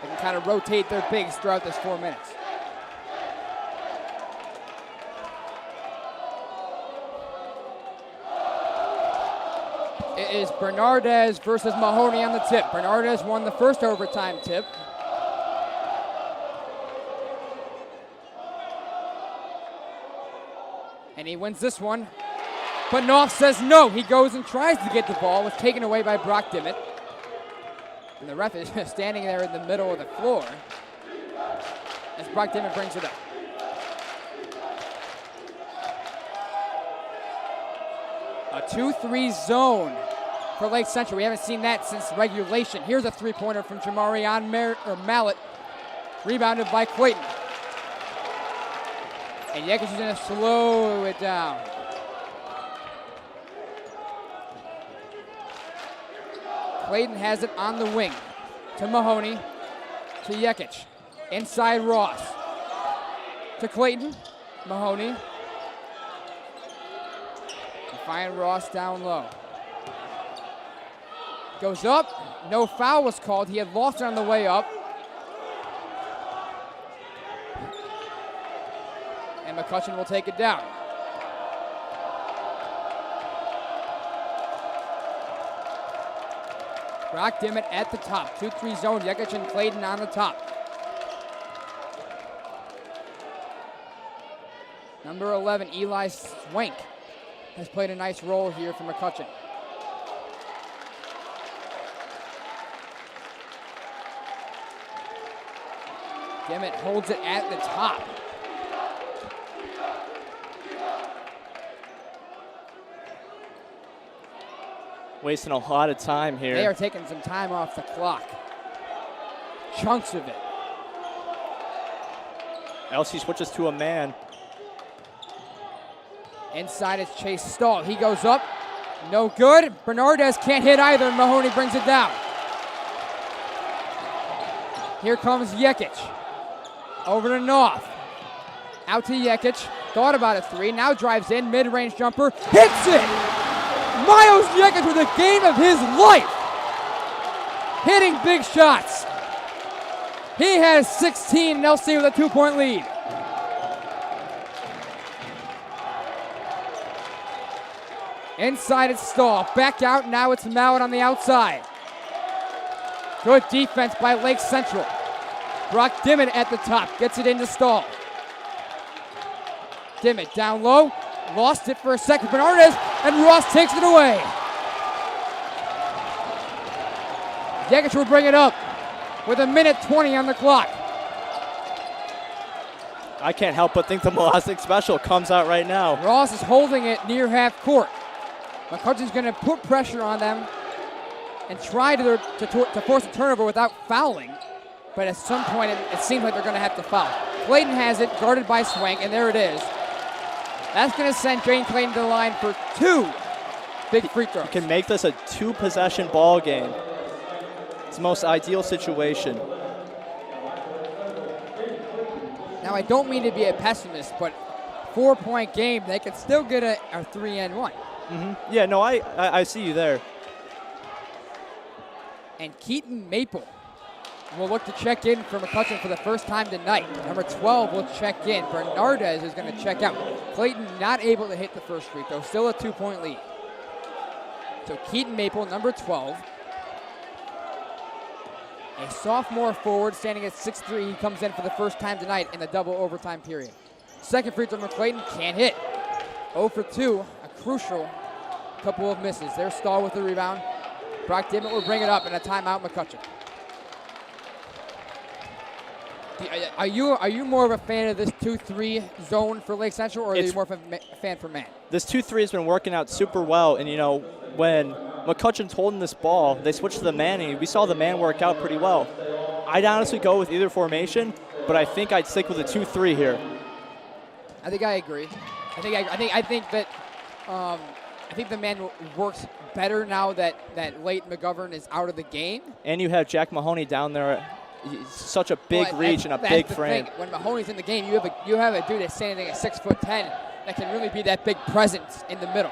They can kind of rotate their bigs throughout this 4 minutes. It is Bernardez versus Mahoney on the tip. Bernardez won the first overtime tip. And he wins this one. But Knopf says no. He goes and tries to get the ball. It's taken away by Brock Dimmitt. And the ref is standing there in the middle of the floor as Brock Dimmitt brings it up. A 2-3 zone for Lake Central. We haven't seen that since regulation. Here's a three-pointer from Jamarion Mallet. Rebounded by Clayton. And Yates is going to slow it down. Clayton has it on the wing to Mahoney, to Jekic. Inside Ross. To Clayton. Mahoney. Find Ross down low. Goes up. No foul was called. He had lost it on the way up. And McCutcheon will take it down. Brock Dimmitt at the top. 2-3 zone. Jekic and Clayton on the top. Number 11, Eli Swank, has played a nice role here for McCutcheon. Dimmitt holds it at the top. Wasting a lot of time here. They are taking some time off the clock. Chunks of it. LC switches to a man. Inside is Chase Stahl. He goes up. No good. Bernardez can't hit either, and Mahoney brings it down. Here comes Jekic. Over to Knopf. Out to Jekic. Thought about a three. Now drives in. Mid-range jumper. Hits it! Miles Jekic with a game of his life. Hitting big shots. He has 16, and LC with a 2-point lead. Inside it's Stahl. Back out. Now it's Mallet on the outside. Good defense by Lake Central. Brock Dimmitt at the top. Gets it into Stahl. Dimmitt down low. Lost it for a second. Bernardez and Ross takes it away. Jekic will bring it up with 1:20 on the clock. I can't help but think the Molostic special comes out right now. Ross is holding it near half court. McCutcheon's going to put pressure on them and try to force a turnover without fouling. But at some point, it seems like they're going to have to foul. Clayton has it, guarded by Swank, and there it is. That's going to send Jane Clayton to the line for 2 big free throws. You can make this a 2-possession ball game. It's the most ideal situation. Now, I don't mean to be a pessimist, but 4-point game, they could still get a 3-and-1. Mm-hmm. Yeah, no, I see you there. And Keaton Maple will look to check in for McCutcheon for the first time tonight. Number 12 will check in. Bernardez is going to check out. Clayton not able to hit the first free throw. Still a 2-point lead. So Keaton Maple, number 12. A sophomore forward standing at 6'3". He comes in for the first time tonight in the double overtime period. Second free throw from Clayton, can't hit. 0 for 2, a crucial couple of misses. There's Stahl with the rebound. Brock Dimmitt will bring it up, and a timeout, McCutcheon. Are you more of a fan of this 2-3 zone for Lake Central, or are you more of a fan for man? This 2-3 has been working out super well, and when McCutcheon's holding this ball, they switch to the man, and we saw the man work out pretty well. I'd honestly go with either formation, but I think I'd stick with a 2-3 here. I think I agree. I think the man works better now that Leighton McGovern is out of the game. And you have Jack Mahoney down there. He's such a big reach and a big frame. When Mahoney's in the game, you have a dude that's standing at 6'10" that can really be that big presence in the middle.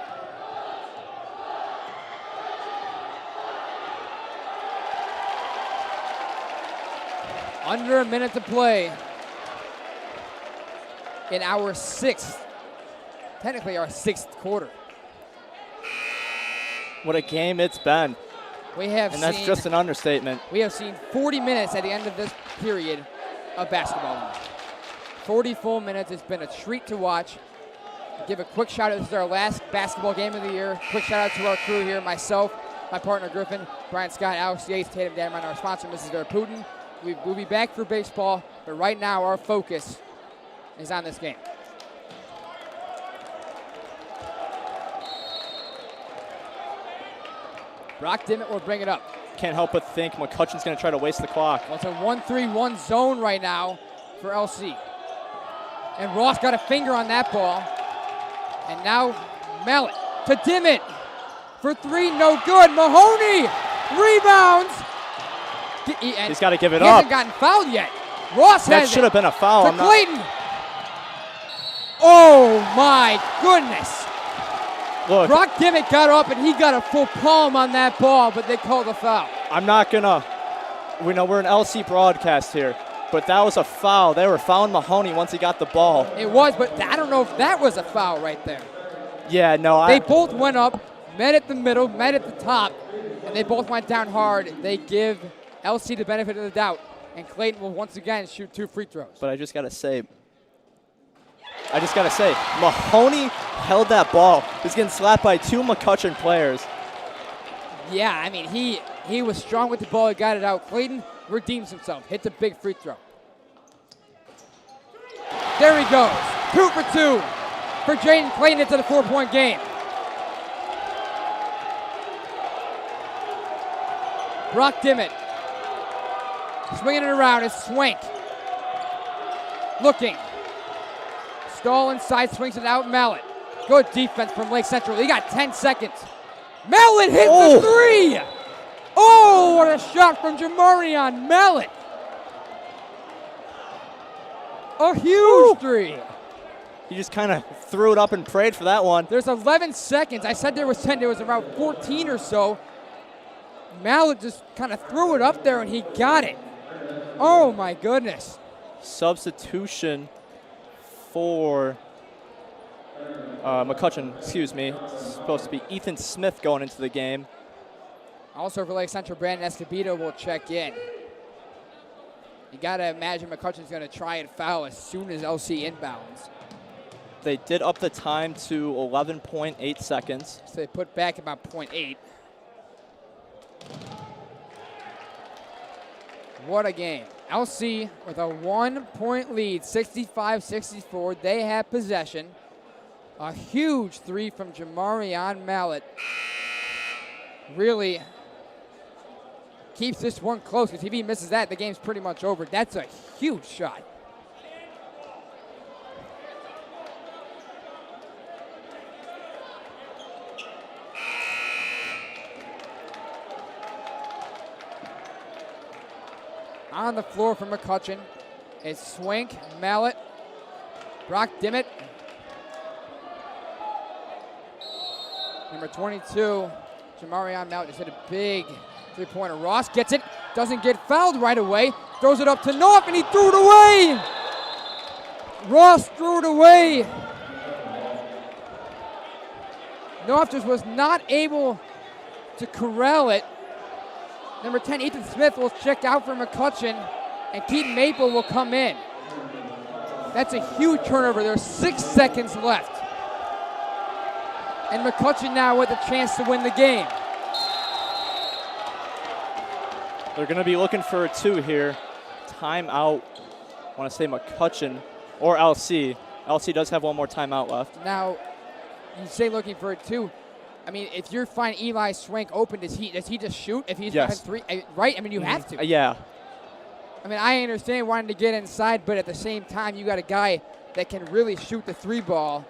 Under a minute to play in our technically our sixth quarter. What a game it's been. And that's just an understatement. We have seen 40 minutes at the end of this period of basketball. 40 full minutes. It's been a treat to watch. Give a quick shout out. This is our last basketball game of the year. Quick shout out to our crew here, myself, my partner Griffin, Brian Scott, Alex Yates, Tatumn, Damron, our sponsor, Mrs. Putin. We'll be back for baseball, but right now our focus is on this game. Brock Dimmitt will bring it up. Can't help but think McCutcheon's going to try to waste the clock. Well, it's a 1-3-1 zone right now for LC. And Ross got a finger on that ball. And now Mallet to Dimmitt for 3, no good. Mahoney rebounds. He's got to give it up. He hasn't gotten fouled yet. Ross has it. That should have been a foul. To Clayton. Oh my goodness. Look, Brock Dimmitt got up and he got a full palm on that ball, but they called a foul. I'm not gonna. We know we're an LC broadcast here, but that was a foul. They were fouling Mahoney once he got the ball. It was, but I don't know if that was a foul right there. Yeah, no. They both went up, met at the middle, met at the top, and they both went down hard. They give LC the benefit of the doubt, and Clayton will once again shoot 2 free throws. But I just gotta say, Mahoney held that ball. He's getting slapped by 2 McCutcheon players. Yeah, I mean, he was strong with the ball. He got it out. Clayton redeems himself. Hits a big free throw. There he goes. 2 for 2 for Jaden Clayton into the 4-point game. Brock Dimmitt swinging it around is Swank. Looking. Stahl inside, swings it out, Mallet. Good defense from Lake Central. He got 10 seconds. Mallet hits the 3! Oh, what a shot from Jamarion Mallet. A huge 3. He just kind of threw it up and prayed for that one. There's 11 seconds. I said there was 10. There was around 14 or so. Mallet just kind of threw it up there and he got it. Oh my goodness. Substitution for McCutcheon, excuse me. It's supposed to be Ethan Smith going into the game. Also for Lake Central, Brandon Escobedo will check in. You got to imagine McCutcheon's going to try and foul as soon as LC inbounds. They did up the time to 11.8 seconds. So they put back about 0.8. What a game. LC with a 1-point lead, 65-64. They have possession. A huge 3 from Jamarion Mallet. Really keeps this one close, because if he misses that, the game's pretty much over. That's a huge shot. On the floor for McCutcheon is Swank, Mallet, Brock Dimmitt. Number 22, Jamarion Mallet just hit a big Three-pointer, Ross gets it, doesn't get fouled right away, throws it up to North, and he threw it away! Ross threw it away. North just was not able to corral it. Number 10, Ethan Smith, will check out for McCutcheon, and Keaton Maple will come in. That's a huge turnover. There's 6 seconds left. And McCutcheon now with a chance to win the game. They're going to be looking for a 2 here. Timeout, I want to say McCutcheon or LC. LC does have one more timeout left. Now, you say looking for it too. I mean, if you're finding Eli Swank open, does he just shoot? If he's yes. three, right? I mean, you have to. Yeah. I mean, I understand wanting to get inside, but at the same time, you got a guy that can really shoot the 3 ball.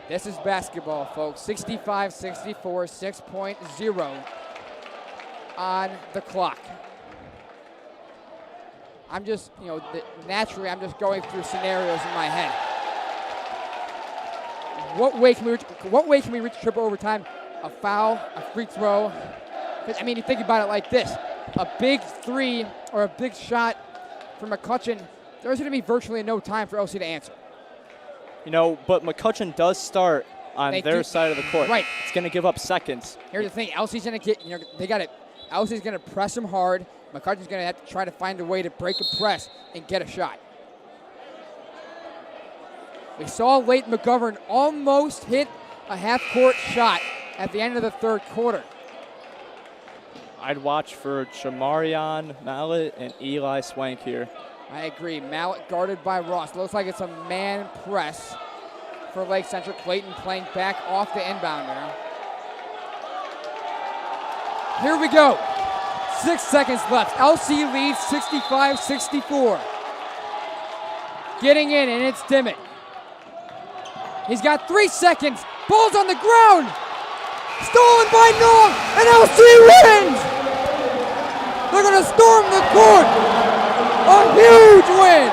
This is basketball, folks. 65-64, 6.0 on the clock. I'm just, naturally, I'm just going through scenarios in my head. What way can we reach triple overtime? A foul, a free throw. I mean, you think about it like this. A big 3 or a big shot from McCutcheon, there's going to be virtually no time for LC to answer. But McCutcheon does start on their side of the court. Right. It's going to give up seconds. Here's the thing. LC's going to get, they got it. LC's going to press him hard. McCutcheon's going to have to try to find a way to break a press and get a shot. We saw Leighton McGovern almost hit a half-court shot at the end of the third quarter. I'd watch for Jamarion Mallet and Eli Swank here. I agree. Mallet guarded by Ross. Looks like it's a man press for Lake Central. Clayton playing back off the inbounder. Here we go. 6 seconds left. LC leads 65-64. Getting in, and it's Dimmitt. He's got 3 seconds. Ball's on the ground. Stolen by North, and LC wins! They're going to storm the court. A huge win.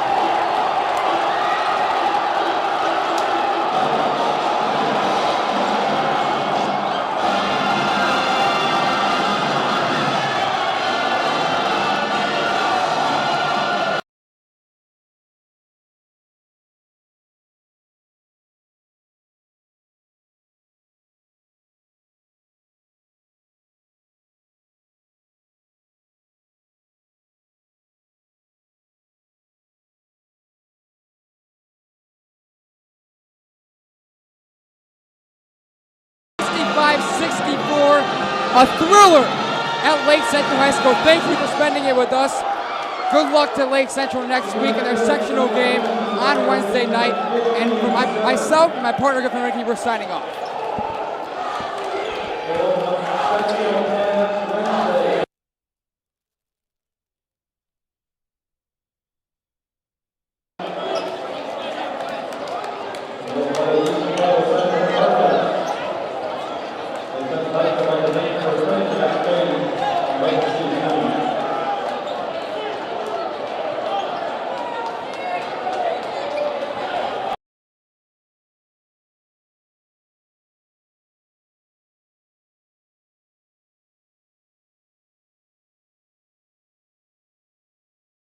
A thriller at Lake Central High School. Thank you for spending it with us. Good luck to Lake Central next week in their sectional game on Wednesday night. And for myself and my partner Griffin, Winiecki, we're signing off.